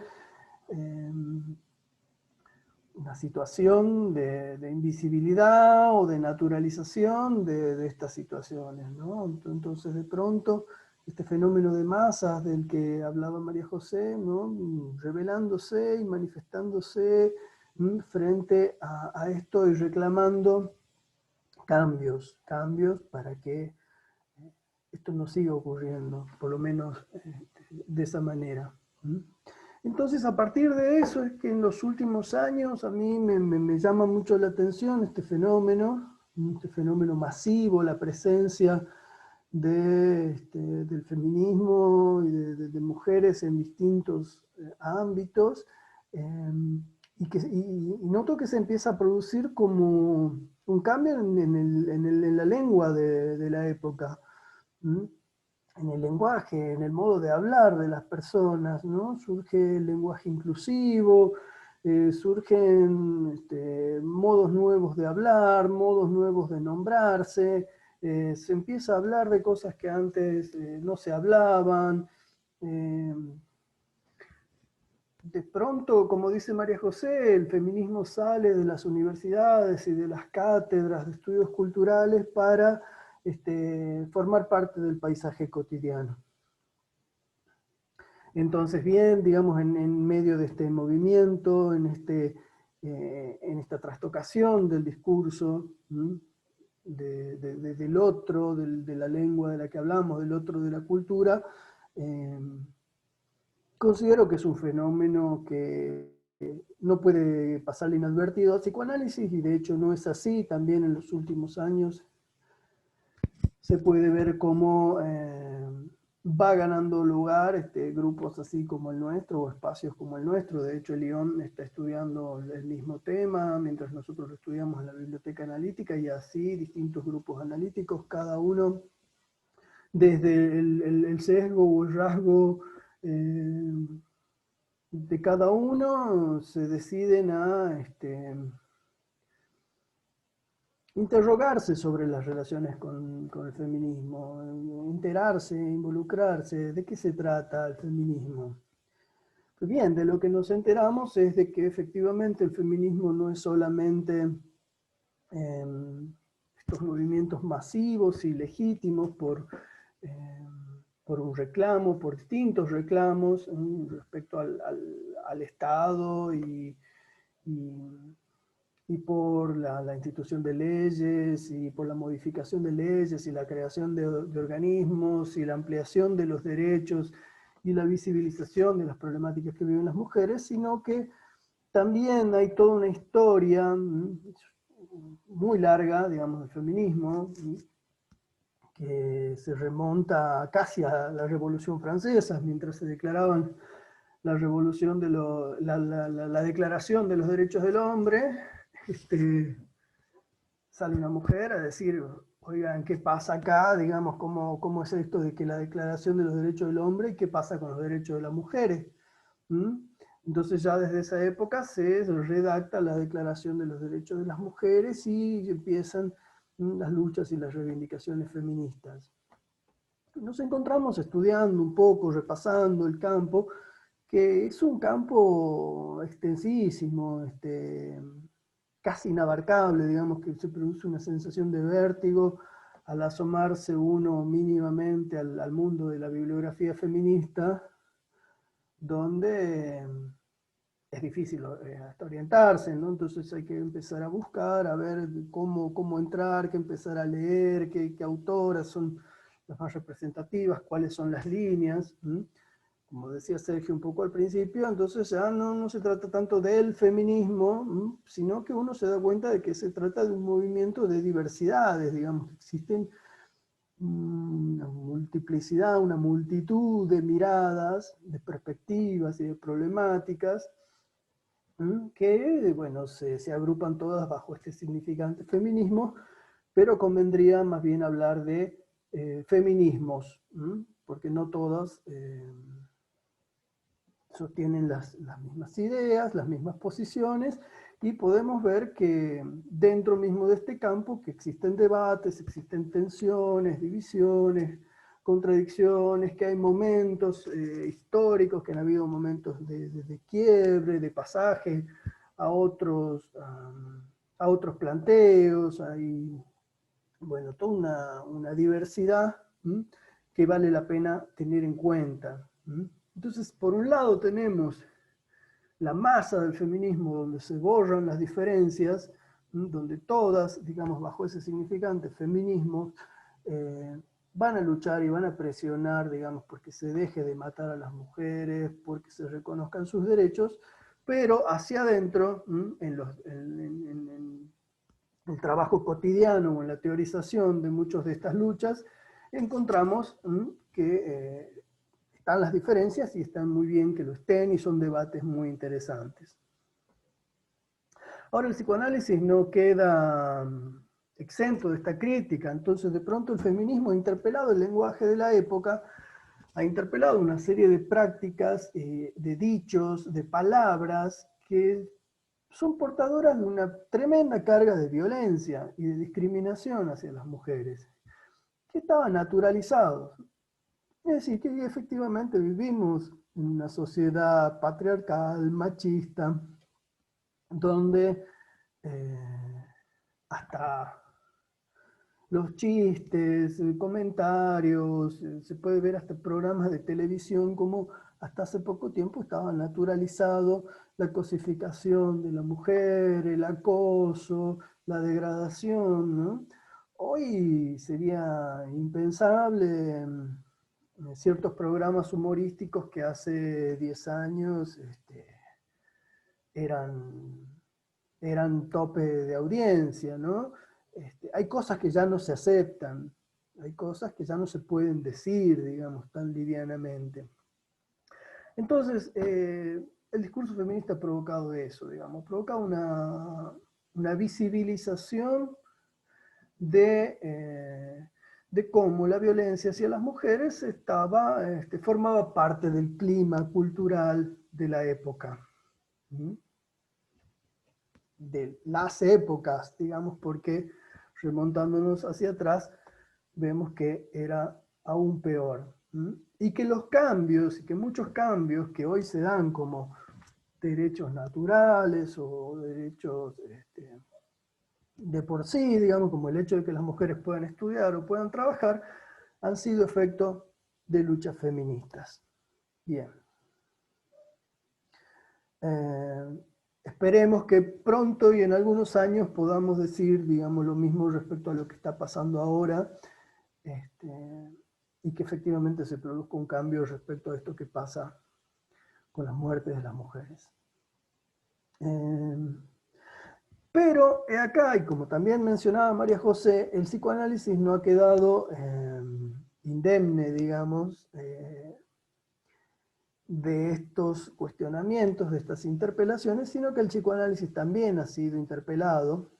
C: una situación de invisibilidad o de naturalización de estas situaciones, ¿no? Entonces, de pronto, este fenómeno de masas del que hablaba María José, ¿no?, revelándose y manifestándose frente a esto y reclamando cambios para que esto no siga ocurriendo, por lo menos de esa manera. Entonces, a partir de eso es que en los últimos años a mí me llama mucho la atención este fenómeno masivo, la presencia del feminismo y de mujeres en distintos ámbitos, y noto que se empieza a producir como un cambio en la lengua de la época, en el lenguaje, en el modo de hablar de las personas, ¿no? Surge el lenguaje inclusivo, surgen modos nuevos de hablar, modos nuevos de nombrarse, se empieza a hablar de cosas que antes no se hablaban. De pronto, como dice María José, el feminismo sale de las universidades y de las cátedras de estudios culturales para formar parte del paisaje cotidiano. Entonces, bien, digamos, en medio de este movimiento, en esta trastocación del discurso, del otro, de la lengua de la que hablamos, del otro, de la cultura, considero que es un fenómeno que no puede pasarle inadvertido al psicoanálisis, y de hecho no es así. También en los últimos años se puede ver cómo va ganando lugar grupos así como el nuestro o espacios como el nuestro. De hecho, Lyon está estudiando el mismo tema, mientras nosotros lo estudiamos en la Biblioteca Analítica, y así distintos grupos analíticos, cada uno desde el sesgo o el rasgo de cada uno, se deciden a interrogarse sobre las relaciones con el feminismo, enterarse, involucrarse, ¿de qué se trata el feminismo? Pues bien, de lo que nos enteramos es de que efectivamente el feminismo no es solamente estos movimientos masivos y legítimos por un reclamo, por distintos reclamos respecto al Estado y por la institución de leyes y por la modificación de leyes y la creación de organismos y la ampliación de los derechos y la visibilización de las problemáticas que viven las mujeres, sino que también hay toda una historia muy larga, digamos, del feminismo, que se remonta casi a la Revolución Francesa, mientras se declaraban la revolución de la Declaración de los Derechos del Hombre. Sale una mujer a decir, oigan, ¿qué pasa acá? Digamos, ¿cómo es esto de que la Declaración de los Derechos del Hombre y qué pasa con los derechos de las mujeres? Entonces ya desde esa época se redacta la Declaración de los Derechos de las Mujeres y empiezan las luchas y las reivindicaciones feministas. Nos encontramos estudiando un poco, repasando el campo, que es un campo extensísimo, casi inabarcable, digamos, que se produce una sensación de vértigo al asomarse uno mínimamente al mundo de la bibliografía feminista, donde es difícil hasta orientarse, ¿no? Entonces hay que empezar a buscar, a ver cómo entrar, qué empezar a leer, qué autoras son las más representativas, cuáles son las líneas. Como decía Sergio un poco al principio, entonces ya no se trata tanto del feminismo, sino que uno se da cuenta de que se trata de un movimiento de diversidades, digamos, existen una multiplicidad, una multitud de miradas, de perspectivas y de problemáticas, que, bueno, se agrupan todas bajo este significante feminismo, pero convendría más bien hablar de feminismos, porque no todas sostienen las mismas ideas, las mismas posiciones, y podemos ver que dentro mismo de este campo que existen debates, existen tensiones, divisiones, contradicciones, que hay momentos históricos, que han habido momentos de quiebre, de pasaje a otros planteos, hay, bueno, toda una diversidad que vale la pena tener en cuenta. Entonces, por un lado tenemos la masa del feminismo, donde se borran las diferencias, donde todas, digamos, bajo ese significante feminismo, van a luchar y van a presionar, digamos, porque se deje de matar a las mujeres, porque se reconozcan sus derechos, pero hacia adentro, en el trabajo cotidiano o en la teorización de muchas de estas luchas, encontramos que están las diferencias y están muy bien que lo estén y son debates muy interesantes. Ahora el psicoanálisis no queda exento de esta crítica, entonces de pronto el feminismo ha interpelado el lenguaje de la época, ha interpelado una serie de prácticas, de dichos, de palabras que son portadoras de una tremenda carga de violencia y de discriminación hacia las mujeres, que estaban naturalizados. Es decir, que efectivamente vivimos en una sociedad patriarcal, machista, donde hasta los chistes, comentarios, se puede ver hasta programas de televisión como hasta hace poco tiempo estaba naturalizado la cosificación de la mujer, el acoso, la degradación, ¿no? Hoy sería impensable ciertos programas humorísticos que hace 10 años eran tope de audiencia, ¿no? Hay cosas que ya no se aceptan. Hay cosas que ya no se pueden decir, digamos, tan livianamente. Entonces, el discurso feminista ha provocado eso, digamos, provoca una visibilización de cómo la violencia hacia las mujeres formaba parte del clima cultural de la época. De las épocas, digamos, porque remontándonos hacia atrás, vemos que era aún peor. Y que los cambios, y que muchos cambios que hoy se dan como derechos naturales o derechos de por sí, digamos, como el hecho de que las mujeres puedan estudiar o puedan trabajar, han sido efecto de luchas feministas. Bien. Esperemos que pronto y en algunos años podamos decir, digamos, lo mismo respecto a lo que está pasando ahora, y que efectivamente se produzca un cambio respecto a esto que pasa con las muertes de las mujeres. Pero acá, y como también mencionaba María José, el psicoanálisis no ha quedado indemne, digamos, de estos cuestionamientos, de estas interpelaciones, sino que el psicoanálisis también ha sido interpelado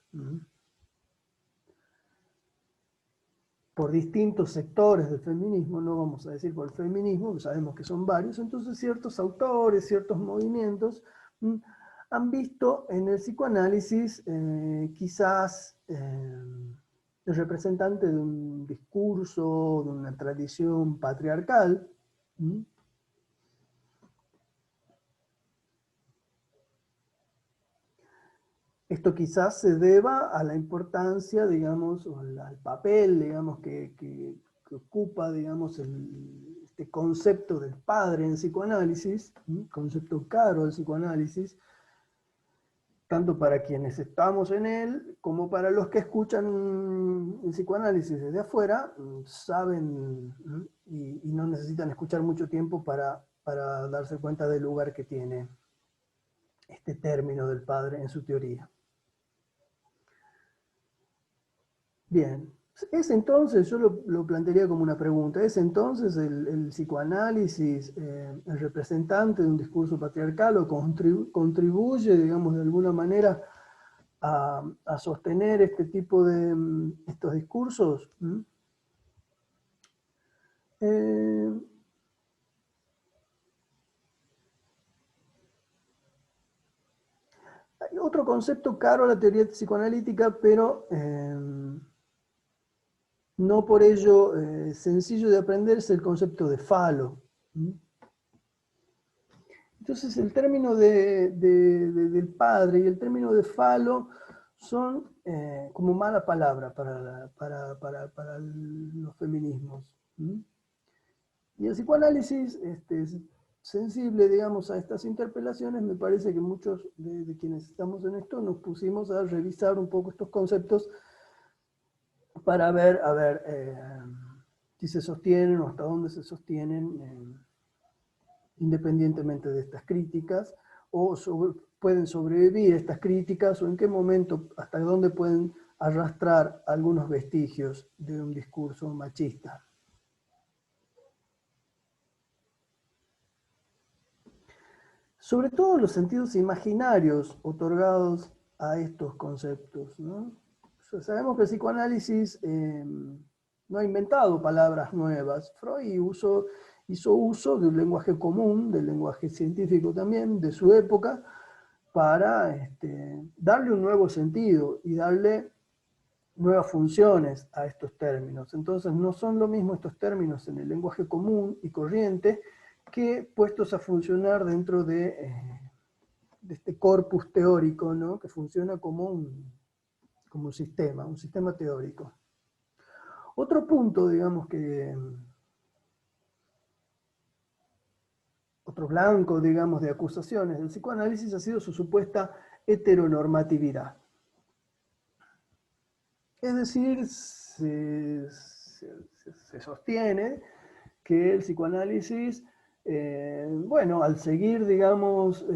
C: por distintos sectores del feminismo, no vamos a decir por el feminismo, sabemos que son varios, entonces ciertos autores, ciertos movimientos han visto en el psicoanálisis quizás el representante de un discurso, de una tradición patriarcal. Esto quizás se deba a la importancia, digamos, o al papel, digamos, que ocupa, digamos, este concepto del padre en psicoanálisis, concepto caro del psicoanálisis, tanto para quienes estamos en él, como para los que escuchan el psicoanálisis desde afuera, saben y no necesitan escuchar mucho tiempo para darse cuenta del lugar que tiene este término del padre en su teoría. Bien, es entonces, yo lo plantearía como una pregunta, ¿es entonces el psicoanálisis el representante de un discurso patriarcal o contribuye, digamos, de alguna manera a sostener este tipo de estos discursos? Hay otro concepto caro a la teoría psicoanalítica, pero no por ello sencillo de aprender, es el concepto de falo. Entonces el término del padre y el término de falo son como mala palabra para los feminismos. Y el psicoanálisis es sensible, digamos, a estas interpelaciones. Me parece que muchos de quienes estamos en esto nos pusimos a revisar un poco estos conceptos para ver, a ver, si se sostienen o hasta dónde se sostienen, independientemente de estas críticas, o pueden sobrevivir estas críticas, o en qué momento, hasta dónde pueden arrastrar algunos vestigios de un discurso machista. Sobre todo los sentidos imaginarios otorgados a estos conceptos, ¿no? O sea, sabemos que el psicoanálisis no ha inventado palabras nuevas. Freud hizo uso de un lenguaje común, del lenguaje científico también, de su época, para darle un nuevo sentido y darle nuevas funciones a estos términos. Entonces no son lo mismo estos términos en el lenguaje común y corriente que puestos a funcionar dentro de este corpus teórico, ¿no? Que funciona como un sistema teórico. Otro punto, digamos, otro blanco, digamos, de acusaciones del psicoanálisis ha sido su supuesta heteronormatividad. Es decir, se sostiene que el psicoanálisis, bueno, al seguir, digamos,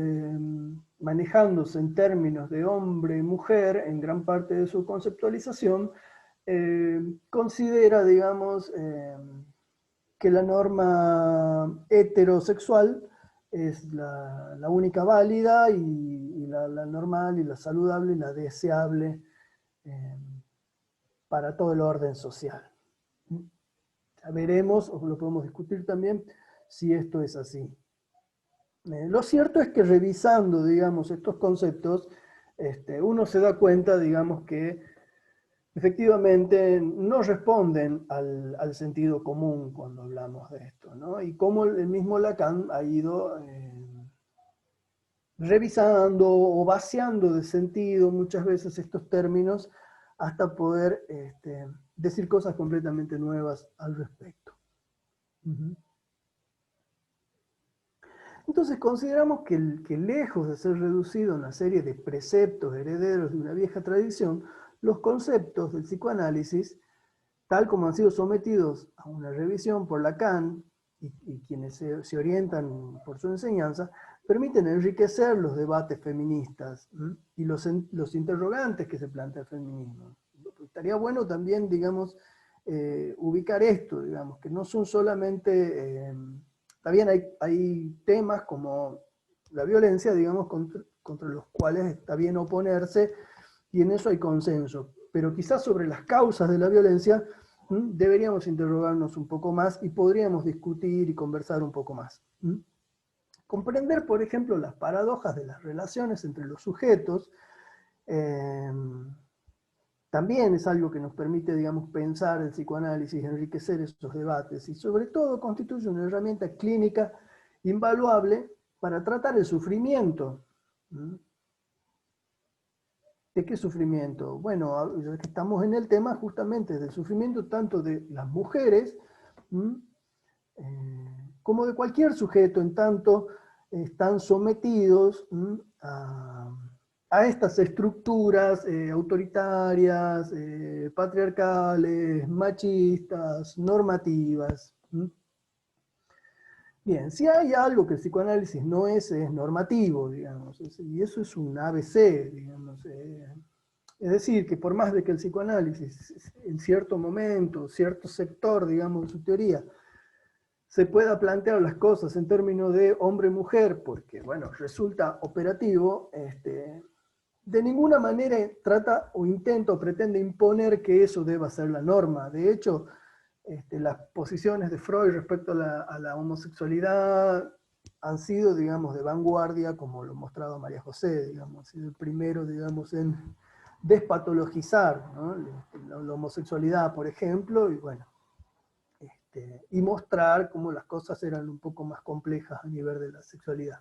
C: manejándose en términos de hombre y mujer en gran parte de su conceptualización, considera, digamos, que la norma heterosexual es la única válida y la normal y la saludable y la deseable para todo el orden social. Ya veremos, o lo podemos discutir también, si esto es así. Lo cierto es que revisando, digamos, estos conceptos, uno se da cuenta, digamos, que efectivamente no responden al sentido común cuando hablamos de esto, ¿no? Y cómo el mismo Lacan ha ido revisando o vaciando de sentido muchas veces estos términos hasta poder decir cosas completamente nuevas al respecto. Entonces consideramos que lejos de ser reducido a una serie de preceptos herederos de una vieja tradición, los conceptos del psicoanálisis, tal como han sido sometidos a una revisión por Lacan y quienes se orientan por su enseñanza, permiten enriquecer los debates feministas y los interrogantes que se plantea el feminismo. Estaría bueno también, digamos, ubicar esto, digamos, que no son solamente... también hay temas como la violencia, digamos, contra los cuales está bien oponerse, y en eso hay consenso. Pero quizás sobre las causas de la violencia deberíamos interrogarnos un poco más y podríamos discutir y conversar un poco más. Comprender, por ejemplo, las paradojas de las relaciones entre los sujetos también es algo que nos permite, digamos, pensar el psicoanálisis, enriquecer esos debates y sobre todo constituye una herramienta clínica invaluable para tratar el sufrimiento. ¿De qué sufrimiento? Bueno, estamos en el tema justamente del sufrimiento tanto de las mujeres como de cualquier sujeto, en tanto están sometidos a estas estructuras autoritarias, patriarcales, machistas, normativas. Bien, si hay algo que el psicoanálisis no es normativo, digamos, y eso es un ABC, digamos. Es decir, que por más de que el psicoanálisis en cierto momento, cierto sector, digamos, de su teoría, se pueda plantear las cosas en términos de hombre-mujer, porque, bueno, resulta operativo, de ninguna manera trata o intenta o pretende imponer que eso deba ser la norma. De hecho, las posiciones de Freud respecto a la homosexualidad han sido, digamos, de vanguardia, como lo ha mostrado María José, digamos, ha sido el primero, digamos, en despatologizar, ¿no? la homosexualidad, por ejemplo, y bueno, y mostrar cómo las cosas eran un poco más complejas a nivel de la sexualidad.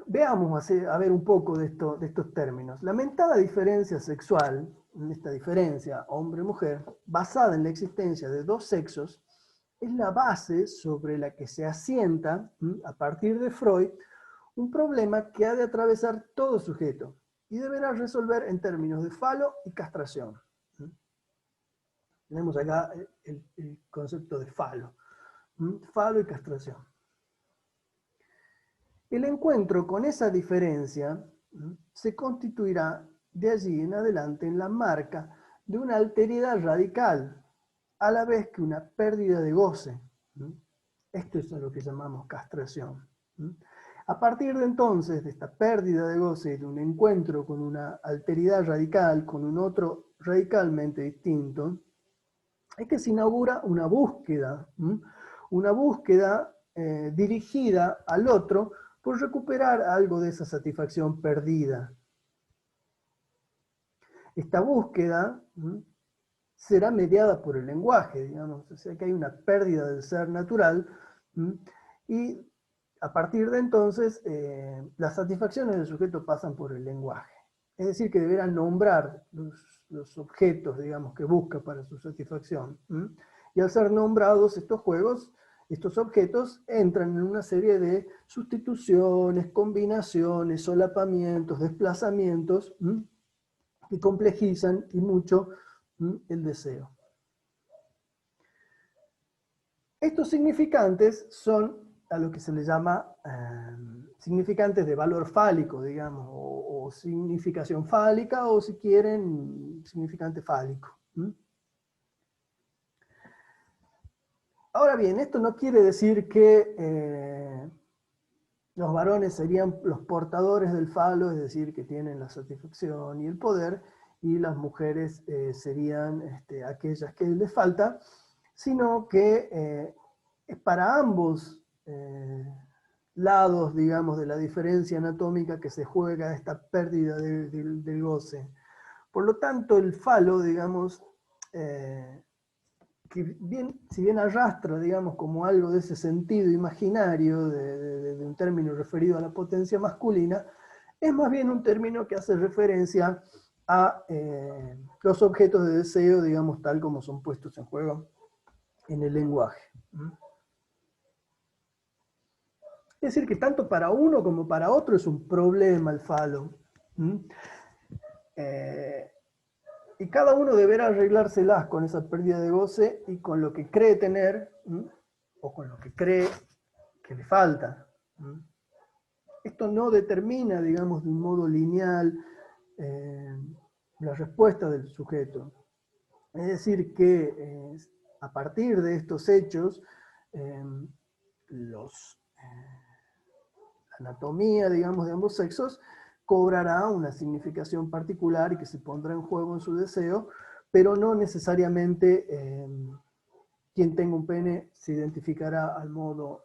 C: Veamos a ver un poco de estos términos. La mentada diferencia sexual, esta diferencia hombre-mujer, basada en la existencia de dos sexos, es la base sobre la que se asienta, a partir de Freud, un problema que ha de atravesar todo sujeto y deberá resolver en términos de falo y castración. Tenemos acá el concepto de falo. Falo y castración. El encuentro con esa diferencia se constituirá de allí en adelante en la marca de una alteridad radical, a la vez que una pérdida de goce. Esto es lo que llamamos castración. A partir de entonces, de esta pérdida de goce, de un encuentro con una alteridad radical, con un otro radicalmente distinto, es que se inaugura una búsqueda dirigida al otro por recuperar algo de esa satisfacción perdida. Esta búsqueda será mediada por el lenguaje, digamos, o sea que hay una pérdida del ser natural y a partir de entonces las satisfacciones del sujeto pasan por el lenguaje. Es decir, que deberá nombrar los objetos, digamos, que busca para su satisfacción. Y al ser nombrados estos juegos, estos objetos entran en una serie de sustituciones, combinaciones, solapamientos, desplazamientos, que complejizan y mucho el deseo. Estos significantes son a lo que se le llama significantes de valor fálico, digamos, o o significación fálica, o si quieren, significante fálico. Ahora bien, esto no quiere decir que los varones serían los portadores del falo, es decir, que tienen la satisfacción y el poder, y las mujeres serían aquellas que les falta, sino que para ambos lados, digamos, de la diferencia anatómica que se juega esta pérdida del goce. Por lo tanto, el falo, digamos, si bien arrastra, digamos, como algo de ese sentido imaginario de un término referido a la potencia masculina, es más bien un término que hace referencia a los objetos de deseo, digamos, tal como son puestos en juego en el lenguaje. Es decir, que tanto para uno como para otro es un problema el falo. Y cada uno deberá arreglárselas con esa pérdida de goce y con lo que cree tener, o con lo que cree que le falta. Esto no determina, digamos, de un modo lineal la respuesta del sujeto. Es decir, que a partir de estos hechos, la anatomía, digamos, de ambos sexos cobrará una significación particular y que se pondrá en juego en su deseo, pero no necesariamente quien tenga un pene se identificará al modo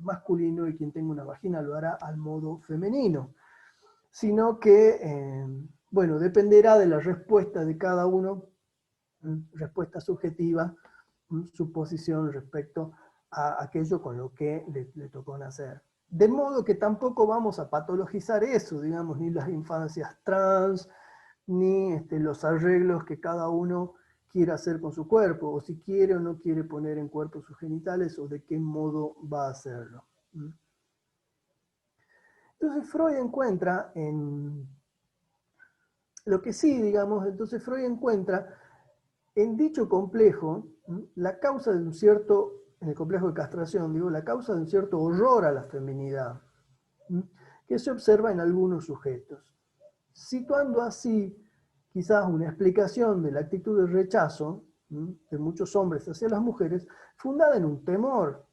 C: masculino y quien tenga una vagina lo hará al modo femenino, sino que, bueno, dependerá de la respuesta de cada uno, respuesta subjetiva, su posición respecto a aquello con lo que le tocó nacer. De modo que tampoco vamos a patologizar eso, digamos, ni las infancias trans, ni los arreglos que cada uno quiera hacer con su cuerpo, o si quiere o no quiere poner en cuerpo sus genitales, o de qué modo va a hacerlo. Entonces Freud encuentra en lo que sí, digamos, entonces Freud encuentra en dicho complejo la causa de un cierto, en el complejo de castración, digo, la causa de un cierto horror a la feminidad, que se observa en algunos sujetos, situando así quizás una explicación de la actitud de rechazo de muchos hombres hacia las mujeres, fundada en un temor,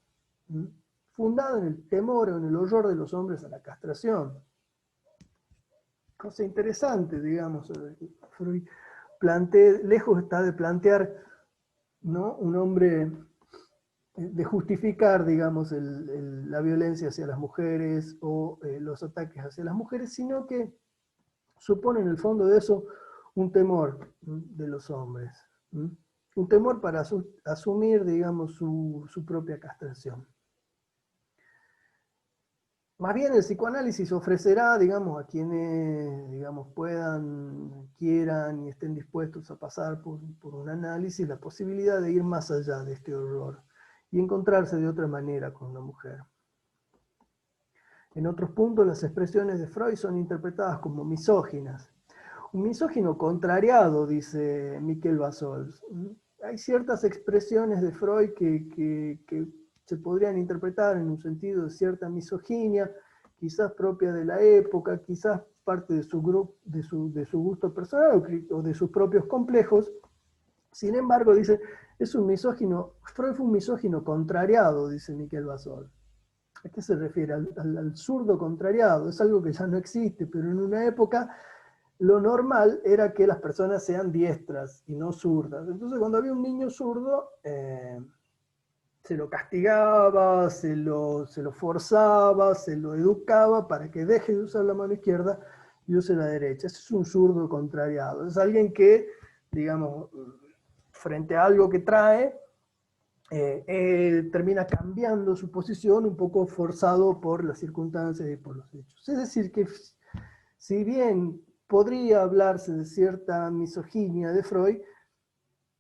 C: fundada en el temor o en el horror de los hombres a la castración. Cosa interesante, digamos, Freud lejos está de plantear, ¿no?, un hombre, de justificar, digamos, la violencia hacia las mujeres o los ataques hacia las mujeres, sino que supone en el fondo de eso un temor de los hombres, un temor para asumir, digamos, su propia castración. Más bien el psicoanálisis ofrecerá, digamos, a quienes, digamos, puedan, quieran y estén dispuestos a pasar por un análisis, la posibilidad de ir más allá de este horror y encontrarse de otra manera con una mujer. En otros puntos, las expresiones de Freud son interpretadas como misóginas. Un misógino contrariado, dice Miquel Bassols. Hay ciertas expresiones de Freud que se podrían interpretar en un sentido de cierta misoginia, quizás propia de la época, quizás parte de su gusto personal o de sus propios complejos. Sin embargo, dice, es un misógino, Freud fue un misógino contrariado, dice Miquel Bassols. ¿A qué se refiere? Al zurdo contrariado. Es algo que ya no existe, pero en una época lo normal era que las personas sean diestras y no zurdas. Entonces, cuando había un niño zurdo, se lo castigaba, se lo forzaba, se lo educaba para que deje de usar la mano izquierda y use la derecha. Ese es un zurdo contrariado. Es alguien que, digamos, frente a algo que trae, termina cambiando su posición un poco forzado por las circunstancias y por los hechos. Es decir, que si bien podría hablarse de cierta misoginia de Freud,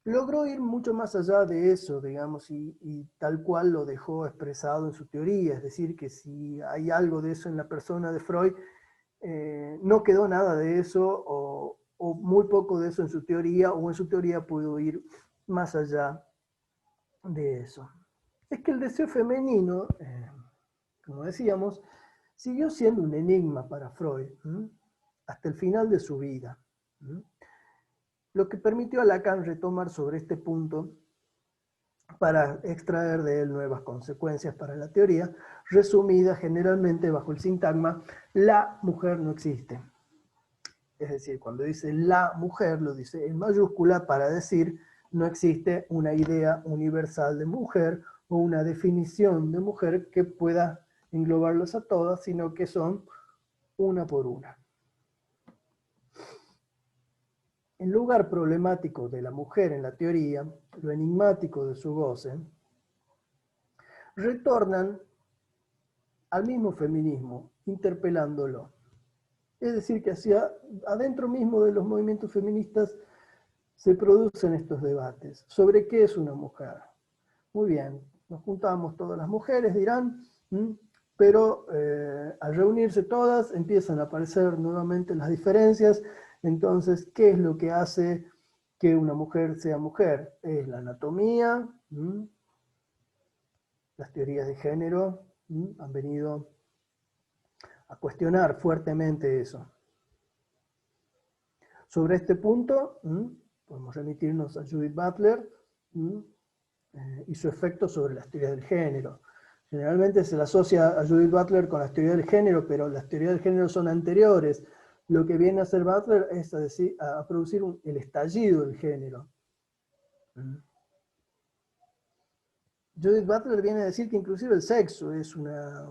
C: logró ir mucho más allá de eso, digamos, y tal cual lo dejó expresado en su teoría. Es decir, que si hay algo de eso en la persona de Freud, no quedó nada de eso o muy poco de eso en su teoría, o en su teoría pudo ir más allá de eso. Es que el deseo femenino, como decíamos, siguió siendo un enigma para Freud. hasta el final de su vida. Lo que permitió a Lacan retomar sobre este punto para extraer de él nuevas consecuencias para la teoría, resumida generalmente bajo el sintagma la mujer no existe. Es decir, cuando dice la mujer, lo dice en mayúscula para decir no existe una idea universal de mujer o una definición de mujer que pueda englobarlos a todas, sino que son una por una. El lugar problemático de la mujer en la teoría, lo enigmático de su goce, retornan al mismo feminismo, interpelándolo. Es decir, que hacia adentro mismo de los movimientos feministas se producen estos debates sobre qué es una mujer. Muy bien, nos juntamos todas las mujeres, dirán, pero al reunirse todas empiezan a aparecer nuevamente las diferencias. Entonces, ¿qué es lo que hace que una mujer sea mujer? Es la anatomía, las teorías de género han venido a cuestionar fuertemente eso. Sobre este punto, podemos remitirnos a Judith Butler y su efecto sobre las teorías del género. Generalmente se le asocia a Judith Butler con las teorías del género, pero las teorías del género son anteriores. Lo que viene a hacer Butler es a producir el estallido del género. Judith Butler viene a decir que inclusive el sexo es una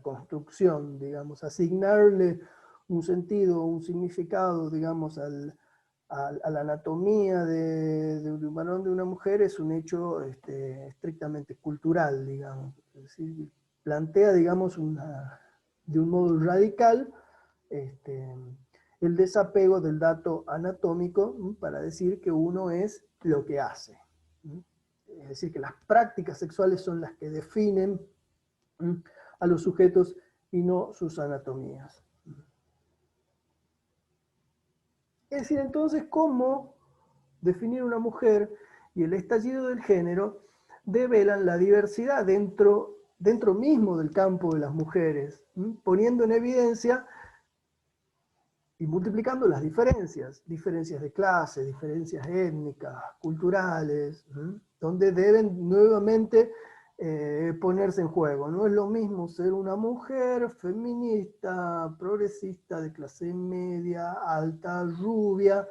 C: construcción, digamos, asignarle un sentido, un significado, digamos, a la anatomía de un varón, de una mujer, es un hecho estrictamente cultural, digamos. Es decir, plantea, digamos, de un modo radical el desapego del dato anatómico para decir que uno es lo que hace. Es decir, que las prácticas sexuales son las que definen a los sujetos y no sus anatomías. Es decir, entonces, ¿cómo definir una mujer y el estallido del género develan la diversidad dentro mismo del campo de las mujeres, poniendo en evidencia y multiplicando las diferencias de clase, diferencias étnicas, culturales, donde deben nuevamente ponerse en juego. No es lo mismo ser una mujer feminista, progresista, de clase media, alta, rubia,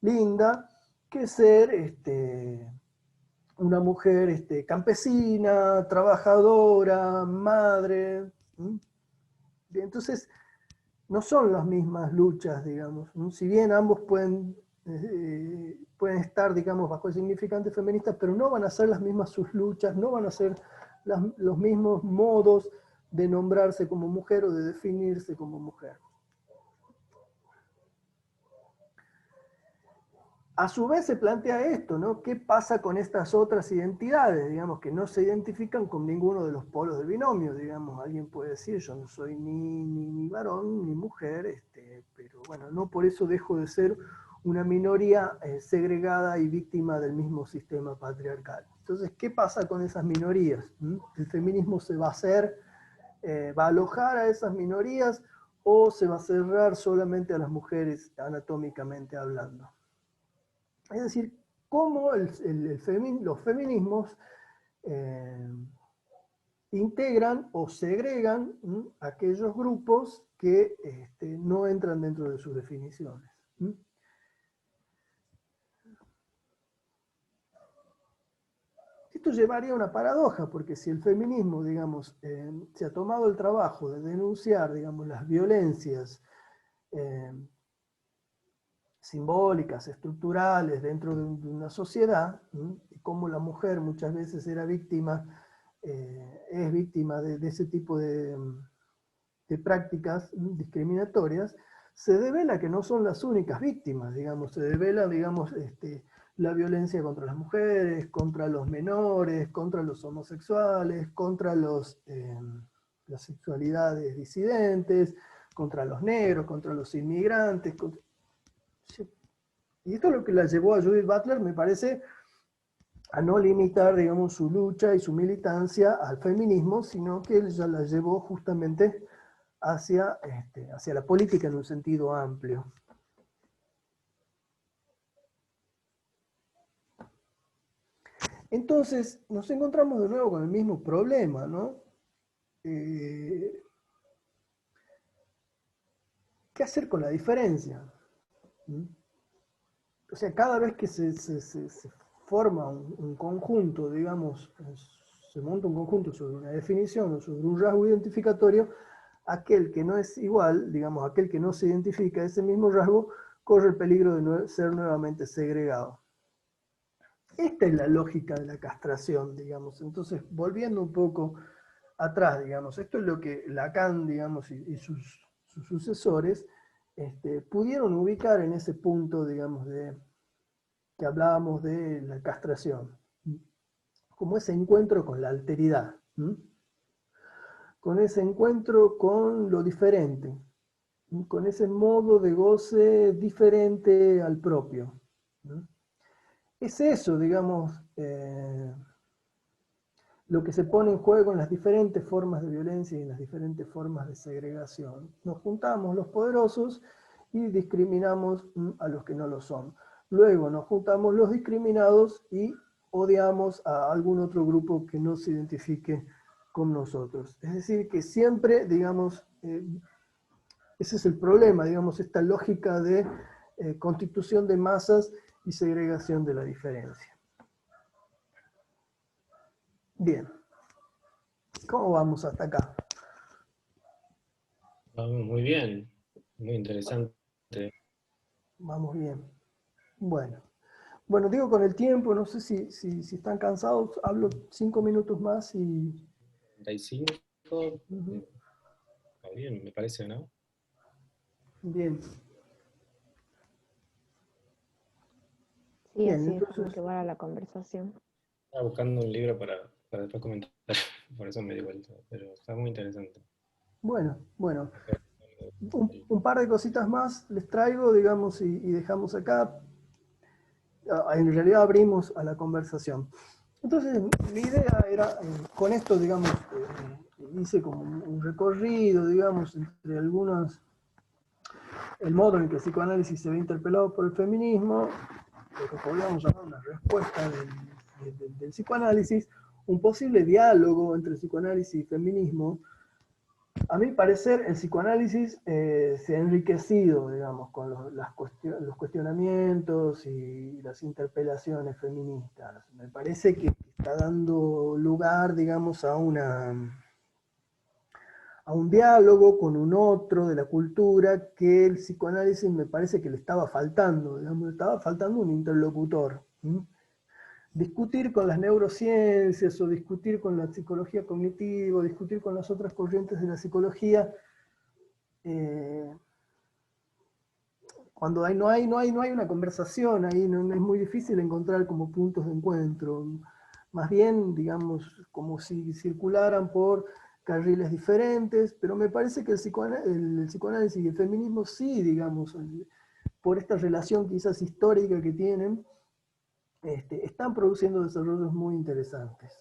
C: linda, que ser una mujer campesina, trabajadora, madre. Entonces, no son las mismas luchas, digamos. Si bien ambos pueden estar, digamos, bajo el significante feminista, pero no van a ser las mismas sus luchas, no van a ser los mismos modos de nombrarse como mujer o de definirse como mujer. A su vez se plantea esto, ¿no? ¿Qué pasa con estas otras identidades, digamos, que no se identifican con ninguno de los polos del binomio? Digamos, alguien puede decir, yo no soy ni varón ni mujer, pero bueno, no por eso dejo de ser una minoría segregada y víctima del mismo sistema patriarcal. Entonces, ¿qué pasa con esas minorías? ¿El feminismo se va a hacer, va a alojar a esas minorías o se va a cerrar solamente a las mujeres anatómicamente hablando? Es decir, cómo los feminismos integran o segregan aquellos grupos que no entran dentro de sus definiciones. Esto llevaría a una paradoja, porque si el feminismo, digamos, se ha tomado el trabajo de denunciar, digamos, las violencias simbólicas, estructurales dentro de una sociedad, y cómo la mujer muchas veces era víctima, es víctima de ese tipo de prácticas discriminatorias, se devela que no son las únicas víctimas, digamos, se devela, digamos, la violencia contra las mujeres, contra los menores, contra los homosexuales, contra las sexualidades disidentes, contra los negros, contra los inmigrantes, y esto es lo que la llevó a Judith Butler, me parece, a no limitar, digamos, su lucha y su militancia al feminismo, sino que ella la llevó justamente hacia, hacia la política en un sentido amplio. Entonces, nos encontramos de nuevo con el mismo problema, ¿no? ¿Qué hacer con la diferencia? ¿Mm? O sea, cada vez que se forma un conjunto, digamos, se monta un conjunto sobre una definición o sobre un rasgo identificatorio, aquel que no es igual, digamos, aquel que no se identifica ese mismo rasgo, corre el peligro de ser nuevamente segregado. Esta es la lógica de la castración, digamos. Entonces, volviendo un poco atrás, digamos, esto es lo que Lacan, digamos, y sus sucesores pudieron ubicar en ese punto, digamos, que hablábamos de la castración, como ese encuentro con la alteridad, con ese encuentro con lo diferente, con ese modo de goce diferente al propio. Es eso, digamos, lo que se pone en juego en las diferentes formas de violencia y en las diferentes formas de segregación. Nos juntamos los poderosos y discriminamos a los que no lo son. Luego nos juntamos los discriminados y odiamos a algún otro grupo que no se identifique con nosotros. Es decir, que siempre, digamos, ese es el problema, digamos, esta lógica de constitución de masas y segregación de la diferencia. Bien. ¿Cómo vamos hasta acá?
A: Vamos muy bien, muy interesante.
C: Vamos bien. Bueno. Bueno, digo con el tiempo, no sé si están cansados, hablo 5 minutos más y...
A: 35, está bien, me parece, ¿no?
C: Bien.
B: Sí,
C: Bien,
B: así es como
C: entonces,
B: que va la conversación.
A: Estaba buscando un libro para después comentar, por eso me di vuelta, pero está muy interesante.
C: bueno, un par de cositas más les traigo, digamos, y dejamos acá. En realidad abrimos a la conversación. Entonces, mi idea era, con esto, digamos, hice como un recorrido, digamos, entre algunas, el modo en el que el psicoanálisis se ve interpelado por el feminismo, lo que podríamos llamar una respuesta del psicoanálisis, un posible diálogo entre psicoanálisis y feminismo. A mi parecer, el psicoanálisis se ha enriquecido, digamos, con los cuestionamientos y las interpelaciones feministas. Me parece que está dando lugar, digamos, a un diálogo con un otro de la cultura que el psicoanálisis me parece que le estaba faltando, digamos, le estaba faltando un interlocutor. Discutir con las neurociencias o discutir con la psicología cognitiva, discutir con las otras corrientes de la psicología, cuando no hay una conversación ahí, no es muy difícil encontrar como puntos de encuentro. Más bien, digamos, como si circularan por carriles diferentes, pero me parece que el psicoanálisis y el feminismo sí, digamos, por esta relación quizás histórica que tienen, están produciendo desarrollos muy interesantes.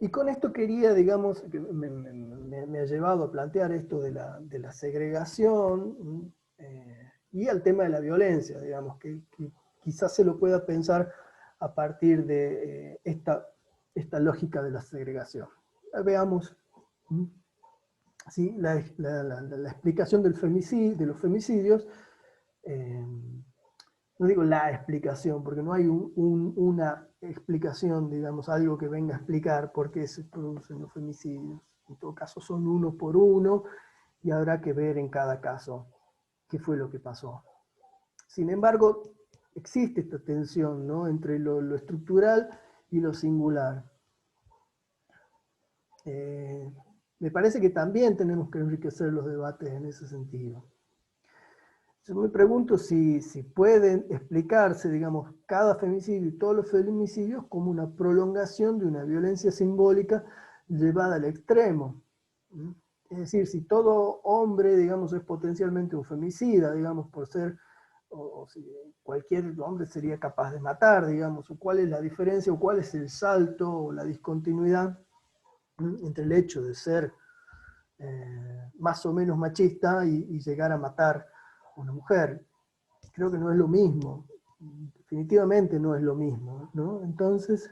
C: Y con esto quería, digamos, que me ha llevado a plantear esto de la segregación y al tema de la violencia, digamos, que quizás se lo pueda pensar a partir de esta lógica de la segregación. Veamos ¿sí? la explicación del femicidio, de los femicidios. No digo la explicación, porque no hay una explicación, digamos, algo que venga a explicar por qué se producen los femicidios. En todo caso son uno por uno y habrá que ver en cada caso qué fue lo que pasó. Sin embargo, existe esta tensión, ¿no?, entre lo estructural y lo singular. Me parece que también tenemos que enriquecer los debates en ese sentido. Yo me pregunto si pueden explicarse, digamos, cada femicidio y todos los femicidios como una prolongación de una violencia simbólica llevada al extremo. Es decir, si todo hombre, digamos, es potencialmente un femicida, digamos, por ser, o si cualquier hombre sería capaz de matar, digamos, o cuál es la diferencia, o cuál es el salto, o la discontinuidad entre el hecho de ser más o menos machista y llegar a matar a una mujer. Creo que no es lo mismo, definitivamente no es lo mismo, ¿no? Entonces,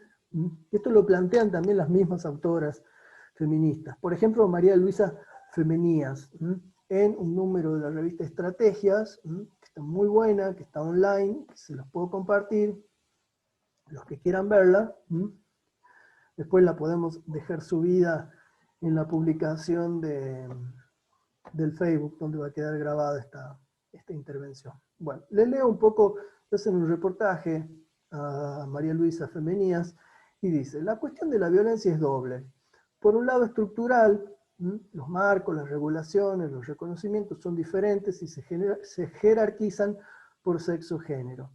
C: esto lo plantean también las mismas autoras feministas. Por ejemplo, María Luisa Femenías, en un número de la revista Estrategias, que está muy buena, que está online, que se los puedo compartir, los que quieran verla. Después la podemos dejar subida en la publicación del Facebook, donde va a quedar grabada esta intervención. Bueno, les leo un poco, hacen un reportaje a María Luisa Femenías, y dice: la cuestión de la violencia es doble. Por un lado estructural, los marcos, las regulaciones, los reconocimientos son diferentes y se jerarquizan por sexo o género.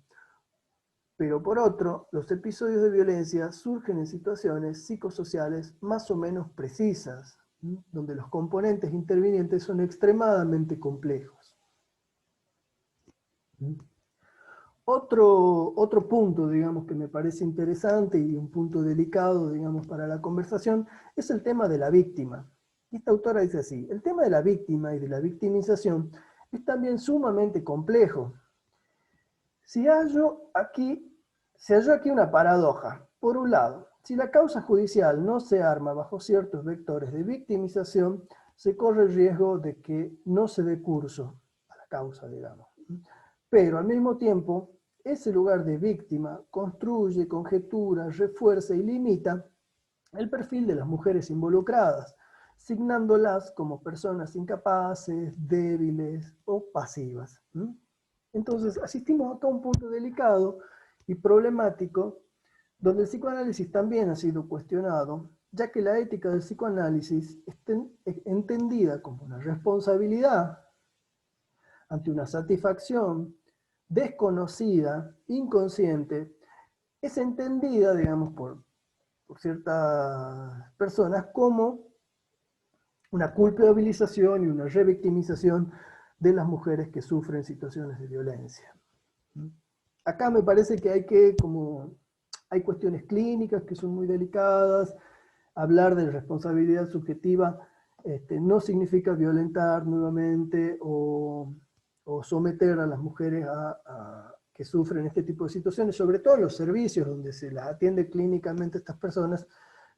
C: Pero por otro, los episodios de violencia surgen en situaciones psicosociales más o menos precisas, donde los componentes intervinientes son extremadamente complejos. Otro punto, digamos, que me parece interesante y un punto delicado, digamos, para la conversación, es el tema de la víctima. Esta autora dice así: el tema de la víctima y de la victimización es también sumamente complejo. Se halló aquí una paradoja. Por un lado, si la causa judicial no se arma bajo ciertos vectores de victimización, se corre el riesgo de que no se dé curso a la causa, digamos. Pero al mismo tiempo, ese lugar de víctima construye, conjetura, refuerza y limita el perfil de las mujeres involucradas, signándolas como personas incapaces, débiles o pasivas. Entonces, asistimos acá a un punto delicado y problemático, donde el psicoanálisis también ha sido cuestionado, ya que la ética del psicoanálisis es entendida como una responsabilidad ante una satisfacción desconocida, inconsciente, es entendida, digamos, por ciertas personas como una culpabilización y una revictimización de las mujeres que sufren situaciones de violencia. Acá me parece que hay cuestiones clínicas que son muy delicadas. Hablar de responsabilidad subjetiva no significa violentar nuevamente o someter a las mujeres que sufren este tipo de situaciones, sobre todo en los servicios donde se las atiende clínicamente a estas personas,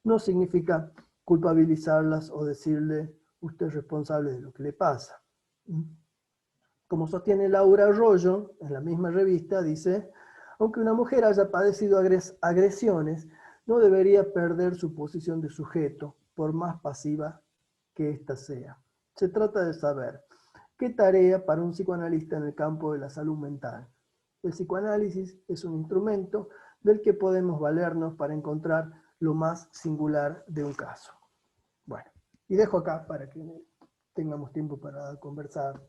C: no significa culpabilizarlas o decirle: usted es responsable de lo que le pasa. Como sostiene Laura Arroyo, en la misma revista, dice: aunque una mujer haya padecido agresiones, no debería perder su posición de sujeto, por más pasiva que ésta sea. Se trata de saber qué tarea para un psicoanalista en el campo de la salud mental. El psicoanálisis es un instrumento del que podemos valernos para encontrar lo más singular de un caso. Bueno, y dejo acá para que tengamos tiempo para conversar.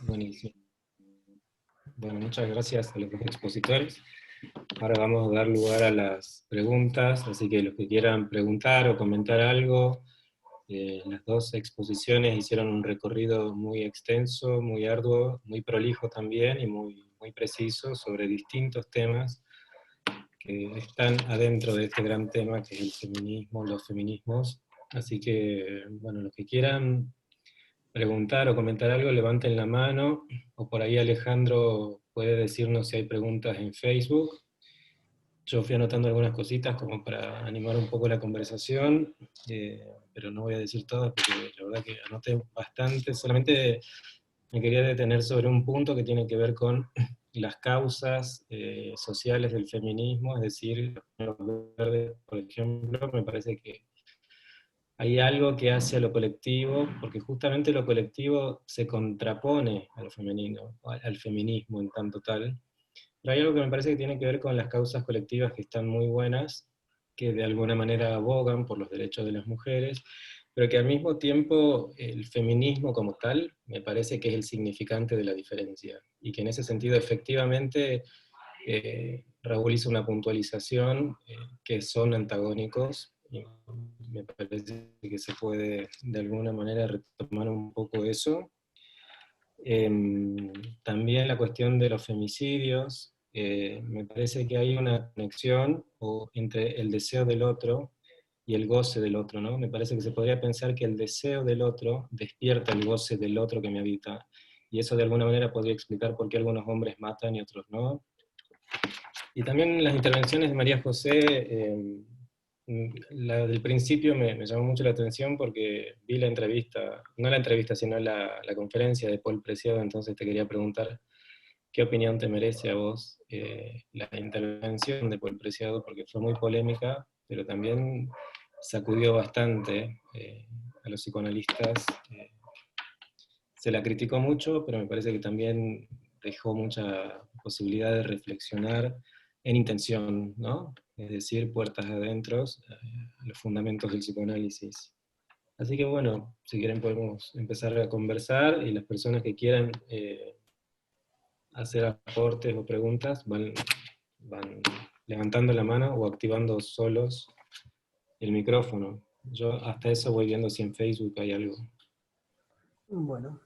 A: Buenísimo. Bueno, muchas gracias a los dos expositores. Ahora vamos a dar lugar a las preguntas, así que los que quieran preguntar o comentar algo, las dos exposiciones hicieron un recorrido muy extenso, muy arduo, muy prolijo también y muy preciso sobre distintos temas que están adentro de este gran tema que es el feminismo, los feminismos. Así que, bueno, los que quieran preguntar o comentar algo, levanten la mano, o por ahí Alejandro puede decirnos si hay preguntas en Facebook. Yo fui anotando algunas cositas como para animar un poco la conversación, pero no voy a decir todas porque la verdad que anoté bastante. Solamente me quería detener sobre un punto que tiene que ver con las causas sociales del feminismo, es decir, los verdes, por ejemplo, me parece que hay algo que hace a lo colectivo, porque justamente lo colectivo se contrapone a lo femenino, al feminismo en tanto tal. Pero hay algo que me parece que tiene que ver con las causas colectivas que están muy buenas, que de alguna manera abogan por los derechos de las mujeres, pero que al mismo tiempo el feminismo como tal me parece que es el significante de la diferencia, y que en ese sentido efectivamente Raúl hizo una puntualización que son antagónicos, y me parece que se puede de alguna manera retomar un poco eso. También la cuestión de los femicidios, me parece que hay una conexión entre el deseo del otro y el goce del otro, ¿no? Me parece que se podría pensar que el deseo del otro despierta el goce del otro que me habita, y eso de alguna manera podría explicar por qué algunos hombres matan y otros no. Y también las intervenciones de María José, la del principio me llamó mucho la atención porque vi la entrevista, no la entrevista, sino la conferencia de Paul Preciado, entonces te quería preguntar qué opinión te merece a vos la intervención de Paul Preciado, porque fue muy polémica, pero también sacudió bastante a los psicoanalistas. Se la criticó mucho, pero me parece que también dejó mucha posibilidad de reflexionar en intención, ¿no? Es decir, puertas adentro, los fundamentos del psicoanálisis. Así que bueno, si quieren podemos empezar a conversar y las personas que quieran hacer aportes o preguntas van levantando la mano o activando solos el micrófono. Yo hasta eso voy viendo si en Facebook hay algo.
C: Bueno.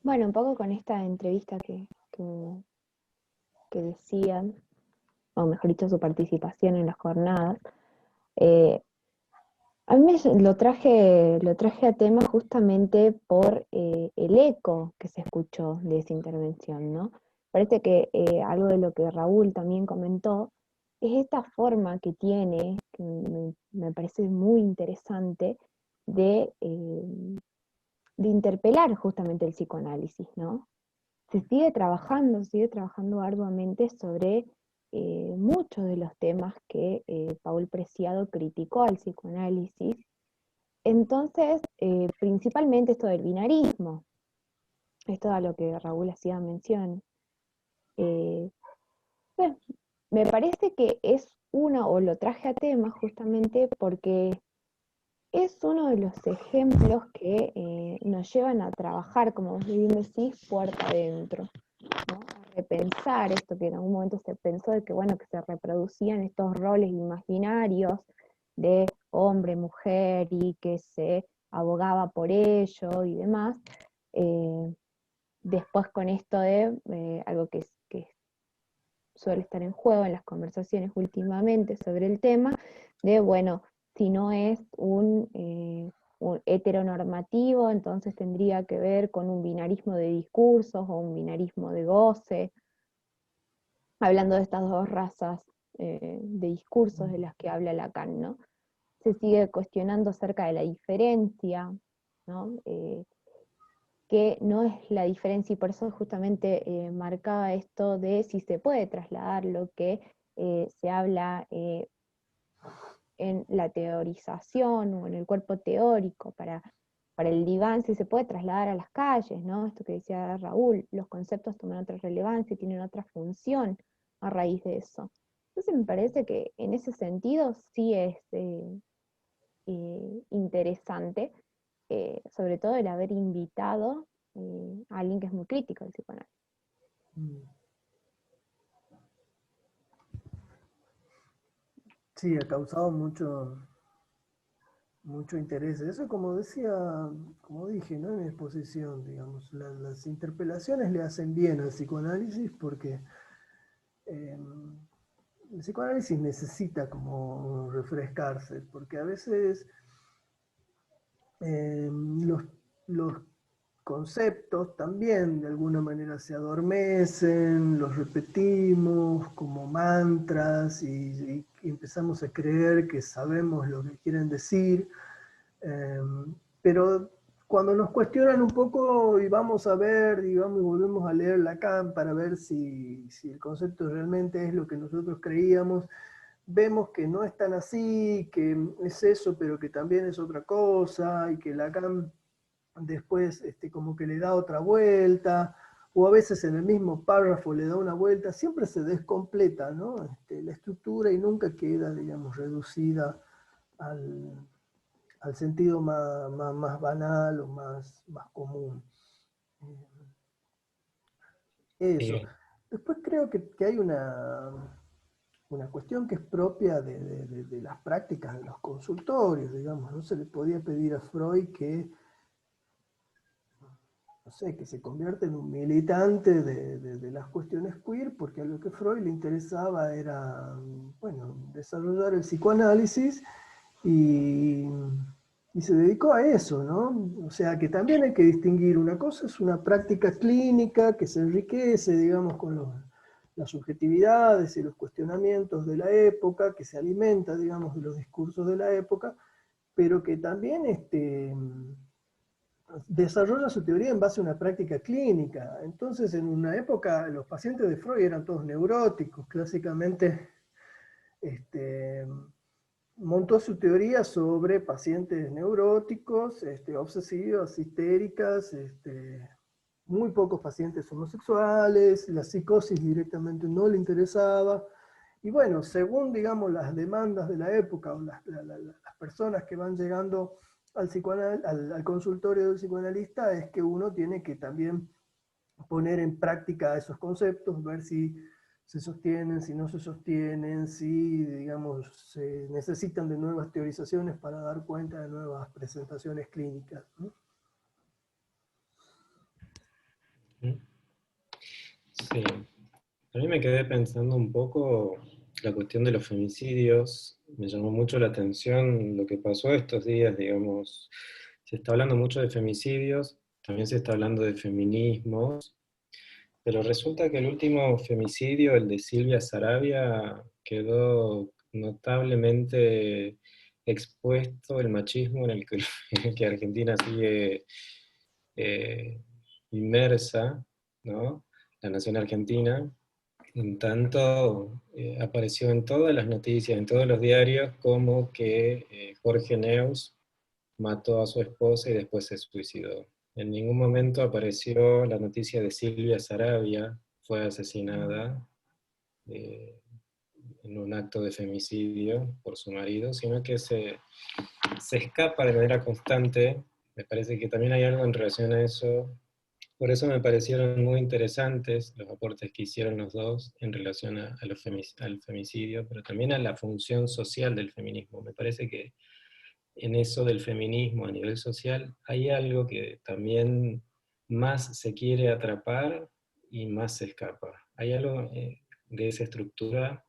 B: Bueno, un poco con esta entrevista que decían, o mejor dicho, su participación en las jornadas, a mí lo traje a tema justamente por el eco que se escuchó de esa intervención, ¿no? Parece que algo de lo que Raúl también comentó es esta forma que tiene, que me parece muy interesante, de interpelar justamente el psicoanálisis, ¿no? Se sigue trabajando arduamente sobre muchos de los temas que Paul Preciado criticó al psicoanálisis. Entonces, principalmente esto del binarismo, esto a lo que Raúl hacía mención. Bueno, me parece que es o lo traje a tema justamente porque es uno de los ejemplos que nos llevan a trabajar, como vos bien decís, puerta adentro, ¿no? A repensar esto que en algún momento se pensó de que, bueno, que se reproducían estos roles imaginarios de hombre, mujer y que se abogaba por ello y demás. Eh, Después con esto de algo que suele estar en juego en las conversaciones últimamente sobre el tema, de, bueno, si no es un heteronormativo, entonces tendría que ver con un binarismo de discursos o un binarismo de goce, hablando de estas dos razas de discursos de las que habla Lacan, ¿no? Se sigue cuestionando acerca de la diferencia, ¿no? Que no es la diferencia y por eso justamente marcaba esto de si se puede trasladar lo que se habla en la teorización o en el cuerpo teórico para el diván, si se puede trasladar a las calles, ¿no? Esto que decía Raúl, los conceptos toman otra relevancia y tienen otra función a raíz de eso. Entonces me parece que en ese sentido sí es interesante, sobre todo el haber invitado a alguien que es muy crítico del psicoanálisis.
C: Sí, ha causado mucho interés. Eso, como decía, como dije, ¿no? En mi exposición, digamos, las interpelaciones le hacen bien al psicoanálisis porque el psicoanálisis necesita como refrescarse, porque a veces los conceptos también de alguna manera se adormecen, los repetimos como mantras y empezamos a creer que sabemos lo que quieren decir, pero cuando nos cuestionan un poco y vamos a ver, digamos, y volvemos a leer Lacan para ver si el concepto realmente es lo que nosotros creíamos, vemos que no es tan así, que es eso, pero que también es otra cosa, y que Lacan después como que le da otra vuelta, o a veces en el mismo párrafo le da una vuelta, siempre se descompleta, ¿no? La estructura y nunca queda, digamos, reducida al sentido más banal o más común. Eso. Después creo que hay una cuestión que es propia de las prácticas de los consultorios, digamos. No se le podía pedir a Freud que no sé, que se convierte en un militante de las cuestiones queer, porque a lo que Freud le interesaba era, bueno, desarrollar el psicoanálisis y, y se dedicó a eso, ¿no? O sea, que también hay que distinguir, una cosa es una práctica clínica que se enriquece, digamos, con las subjetividades y los cuestionamientos de la época, que se alimenta, digamos, de los discursos de la época, pero que también desarrolla su teoría en base a una práctica clínica. Entonces, en una época, los pacientes de Freud eran todos neuróticos, clásicamente montó su teoría sobre pacientes neuróticos, obsesivas, histéricas, muy pocos pacientes homosexuales, la psicosis directamente no le interesaba. Y bueno, según, digamos, las demandas de la época o las personas que van llegando al consultorio del psicoanalista, es que uno tiene que también poner en práctica esos conceptos, ver si se sostienen, si no se sostienen, si, digamos, se necesitan de nuevas teorizaciones para dar cuenta de nuevas presentaciones clínicas, ¿no?
A: Sí, a mí me quedé pensando un poco la cuestión de los femicidios. Me llamó mucho la atención lo que pasó estos días, digamos. Se está hablando mucho de femicidios, también se está hablando de feminismos, pero resulta que el último femicidio, el de Silvia Saravia, quedó notablemente expuesto el machismo en el que, en el que Argentina sigue eh, inmersa, ¿no? La nación argentina. En tanto, apareció en todas las noticias, en todos los diarios, como que Jorge Neus mató a su esposa y después se suicidó. En ningún momento apareció la noticia de Silvia Saravia, fue asesinada en un acto de femicidio por su marido, sino que se escapa de manera constante. Me parece que también hay algo en relación a eso. Por eso me parecieron muy interesantes los aportes que hicieron los dos en relación al femicidio, pero también a la función social del feminismo. Me parece que en eso del feminismo a nivel social hay algo que también más se quiere atrapar y más se escapa. Hay algo de esa estructura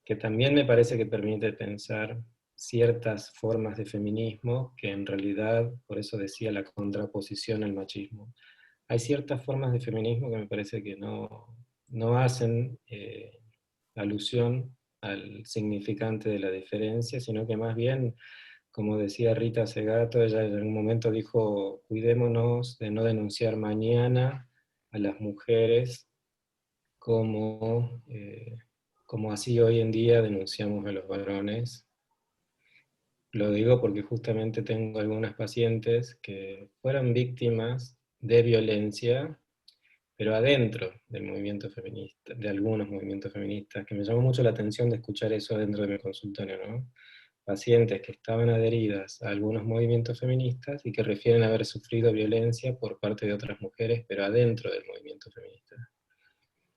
A: que también me parece que permite pensar ciertas formas de feminismo que en realidad, por eso decía la contraposición al machismo. Hay ciertas formas de feminismo que me parece que no hacen alusión al significante de la diferencia, sino que más bien, como decía Rita Segato, ella en algún momento dijo, cuidémonos de no denunciar mañana a las mujeres como así hoy en día denunciamos a los varones. Lo digo porque justamente tengo algunas pacientes que fueron víctimas de violencia, pero adentro del movimiento feminista, de algunos movimientos feministas, que me llamó mucho la atención de escuchar eso dentro de mi consultorio, ¿no? Pacientes que estaban adheridas a algunos movimientos feministas y que refieren haber sufrido violencia por parte de otras mujeres, pero adentro del movimiento feminista.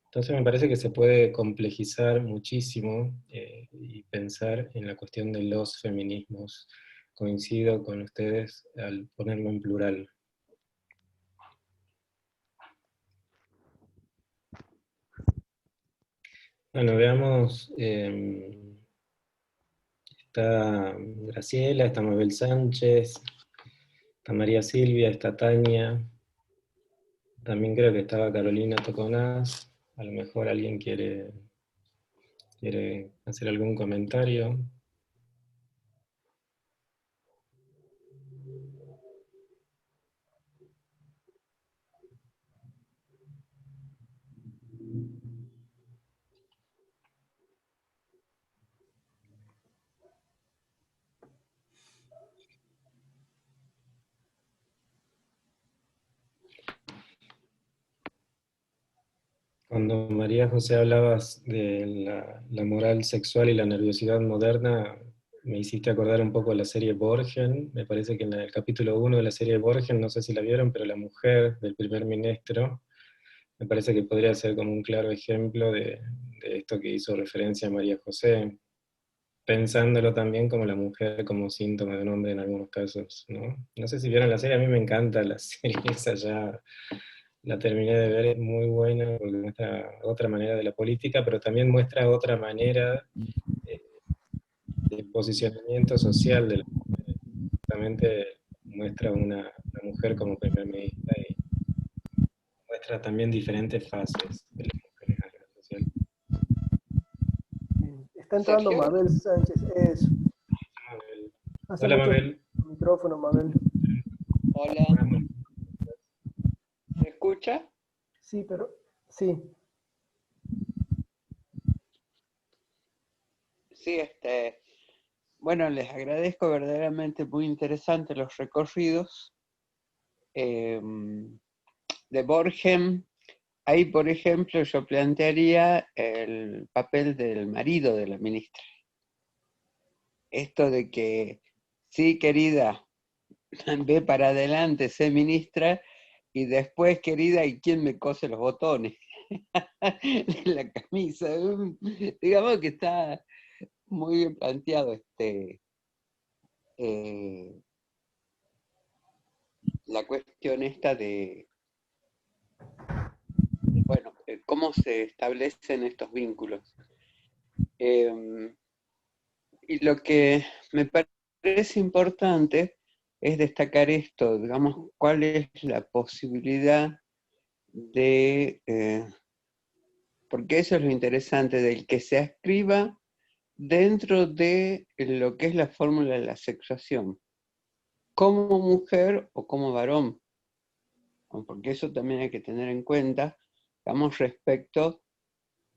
A: Entonces me parece que se puede complejizar muchísimo y pensar en la cuestión de los feminismos. Coincido con ustedes al ponerlo en plural. Bueno, veamos, está Graciela, está Mabel Sánchez, está María Silvia, está Tania, también creo que estaba Carolina Toconás, a lo mejor alguien quiere hacer algún comentario. Cuando María José hablabas de la moral sexual y la nerviosidad moderna, me hiciste acordar un poco de la serie Borgen. Me parece que en el capítulo 1 de la serie Borgen, no sé si la vieron, pero la mujer del primer ministro, me parece que podría ser como un claro ejemplo de esto que hizo referencia a María José. pensándolo también como la mujer como síntoma de un hombre en algunos casos, ¿no? No sé si vieron la serie, a mí me encanta la serie, esa ya la terminé de ver, es muy buena porque muestra otra manera de la política, pero también muestra otra manera eh, de posicionamiento social de la mujer. Justamente muestra una mujer como primer ministra y muestra también diferentes fases de las mujeres a nivel social.
C: Está entrando
D: Sergio,
C: Mabel Sánchez. Eso.
A: Mabel.
C: Hace
A: Hola
C: mucho
A: Mabel.
C: micrófono, Mabel.
D: hola, ¿me escucha?
C: Sí, pero sí.
D: Sí, bueno, les agradezco verdaderamente muy interesantes los recorridos eh, de Borgen. Ahí, por ejemplo, yo plantearía el papel del marido de la ministra. Esto de que, sí, querida, ve para adelante, sé ministra, y después, querida, ¿y quién me cose los botones de la camisa? Digamos que está muy bien planteado eh, la cuestión esta de, bueno, cómo se establecen estos vínculos. Y lo que me parece importante es destacar esto, digamos, cuál es la posibilidad de, porque eso es lo interesante, del que se escriba dentro de lo que es la fórmula de la sexuación, como mujer o como varón, porque eso también hay que tener en cuenta, digamos, respecto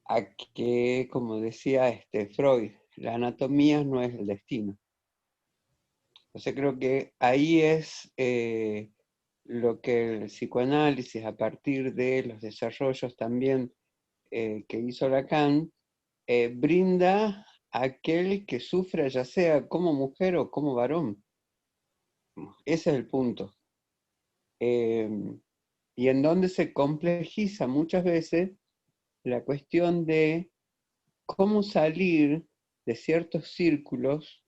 D: a que, como decía Freud, la anatomía no es el destino. Entonces creo que ahí es lo que el psicoanálisis, a partir de los desarrollos también que hizo Lacan, brinda a aquel que sufra, ya sea como mujer o como varón. Ese es el punto. Y en donde se complejiza muchas veces la cuestión de cómo salir de ciertos círculos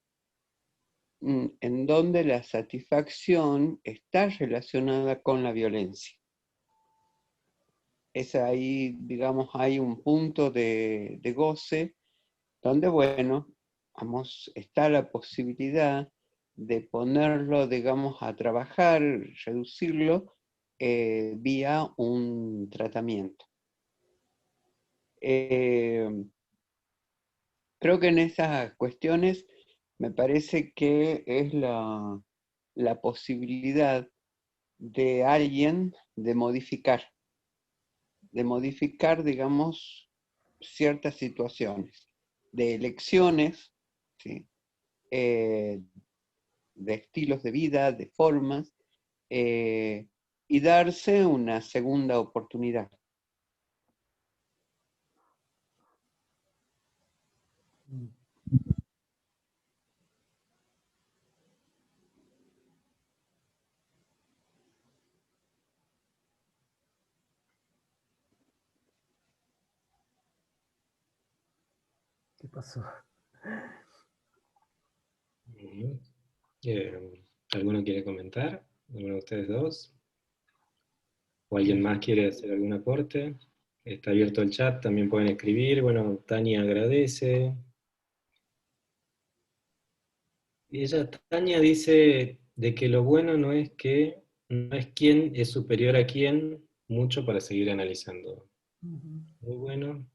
D: en donde la satisfacción está relacionada con la violencia. Es ahí, digamos, hay un punto de goce donde, bueno, vamos, está la posibilidad de ponerlo, digamos, a trabajar, reducirlo vía un tratamiento. Creo que en esas cuestiones me parece que es la posibilidad de alguien de modificar, digamos, ciertas situaciones, de elecciones, ¿sí? De estilos de vida, de formas, y darse una segunda oportunidad.
C: ¿Qué pasó?
A: ¿Alguno quiere comentar? ¿Alguno de ustedes dos? ¿O alguien más quiere hacer algún aporte? Está abierto el chat, también pueden escribir. Bueno, Tania agradece. Y Tania dice de que lo bueno no es quién es superior a quién, mucho para seguir analizando. Muy bueno.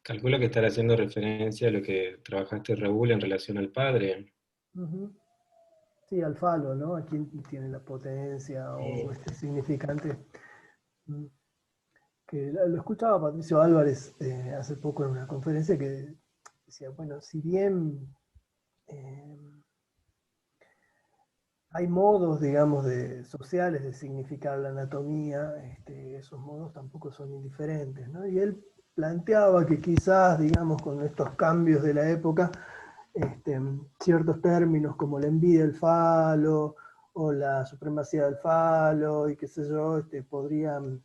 A: Calculo que estará haciendo referencia a lo que trabajaste, Raúl, en relación al padre.
C: Sí, al falo, ¿no? A quién tiene la potencia o este significante. Que lo escuchaba Patricio Álvarez hace poco en una conferencia que decía, bueno, si bien eh, hay modos, digamos, sociales de significar la anatomía, esos modos tampoco son indiferentes, ¿no? Y él planteaba que quizás, digamos, con estos cambios de la época, ciertos términos como la envidia del falo o la supremacía del falo y qué sé yo, podrían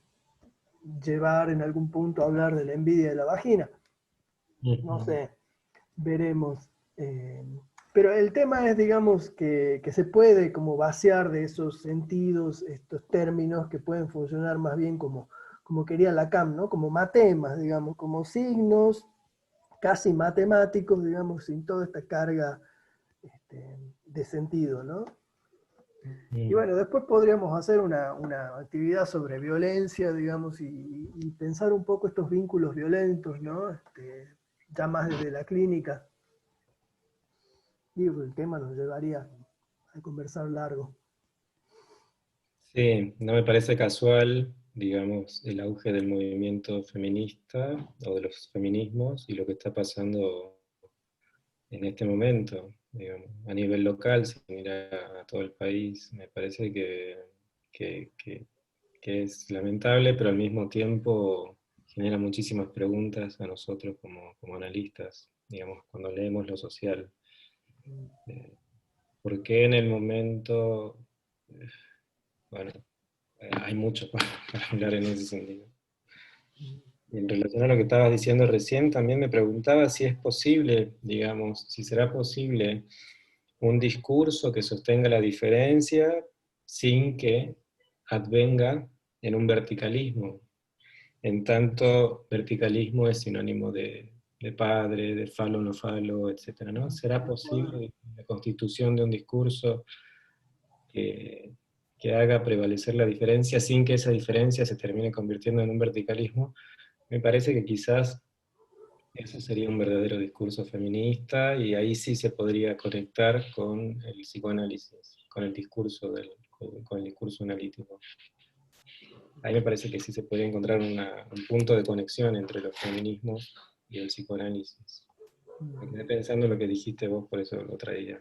C: llevar en algún punto a hablar de la envidia de la vagina. No sé. veremos. Pero el tema es, digamos, que se puede como vaciar de esos sentidos, estos términos que pueden funcionar más bien como quería Lacan, ¿no? Como matemas, digamos, como signos casi matemáticos, digamos, sin toda esta carga de sentido, ¿no? Y bueno, después podríamos hacer una actividad sobre violencia, digamos, y pensar un poco estos vínculos violentos, ¿no? Ya más desde la clínica. Digo, el tema nos llevaría a conversar largo.
A: Sí, no me parece casual, digamos, el auge del movimiento feminista o de los feminismos y lo que está pasando en este momento, digamos, a nivel local, sin ir a todo el país. Me parece que, que- que es lamentable, pero al mismo tiempo genera muchísimas preguntas a nosotros como analistas, digamos, cuando leemos lo social. Eh, ¿Por qué en el momento, eh, bueno, hay mucho para hablar en ese sentido? Y en relación a lo que estabas diciendo recién, también me preguntaba si es posible, digamos, si será posible un discurso que sostenga la diferencia sin que advenga en un verticalismo. En tanto, verticalismo es sinónimo de padre, de falo, no falo, etc., ¿no? ¿Será posible la constitución de un discurso que, que haga prevalecer la diferencia sin que esa diferencia se termine convirtiendo en un verticalismo? Me parece que quizás eso sería un verdadero discurso feminista y ahí sí se podría conectar con el psicoanálisis, con el discurso con el discurso analítico. Ahí me parece que sí se podría encontrar un punto de conexión entre los feminismos y el psicoanálisis. Me quedé pensando en lo que dijiste vos, por eso lo traía.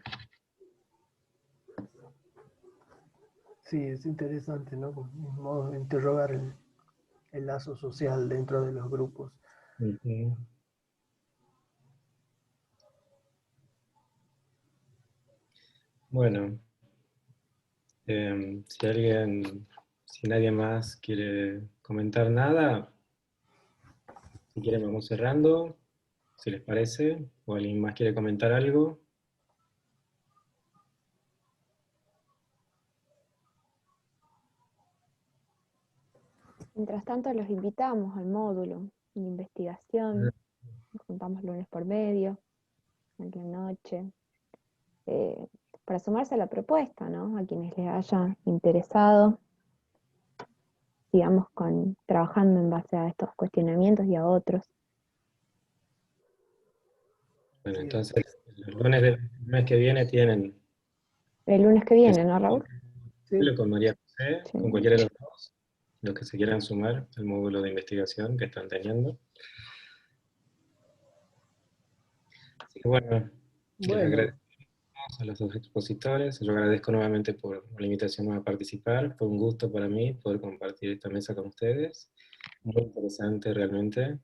C: Sí, es interesante, ¿no? Como un modo de interrogar el lazo social dentro de los grupos.
A: Ujú. Bueno, si nadie más quiere comentar nada, si quieren vamos cerrando, si les parece, o alguien más quiere comentar algo.
B: Mientras tanto, los invitamos al módulo de investigación. Nos juntamos lunes por medio, en la noche, eh, para sumarse a la propuesta, ¿no? A quienes les haya interesado, sigamos trabajando en base a estos cuestionamientos y a otros.
A: Bueno,
C: Sí,
A: entonces, los lunes del mes que viene tienen
B: El lunes que
A: el
B: viene, ¿no, Raúl?
C: sí,
A: módulo con María José,
B: Sí.
A: con cualquiera de los dos, los que se quieran sumar al módulo de investigación que están teniendo. Así que bueno, les
C: bueno,
A: agradecemos a los dos expositores. Yo agradezco nuevamente por la invitación a participar. Fue un gusto para mí poder compartir esta mesa con ustedes. Muy interesante realmente.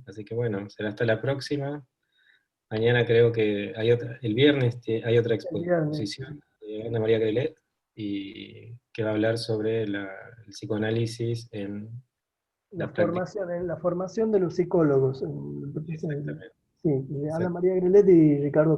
A: Así que bueno, será hasta la próxima. Mañana creo que hay otra, el viernes hay otra
C: el viernes.
A: exposición de Ana María Grelet y que va a hablar sobre el psicoanálisis en la práctica.
C: La formación de los psicólogos. Sí, de Ana
A: Exactamente.
C: María Grelet y Ricardo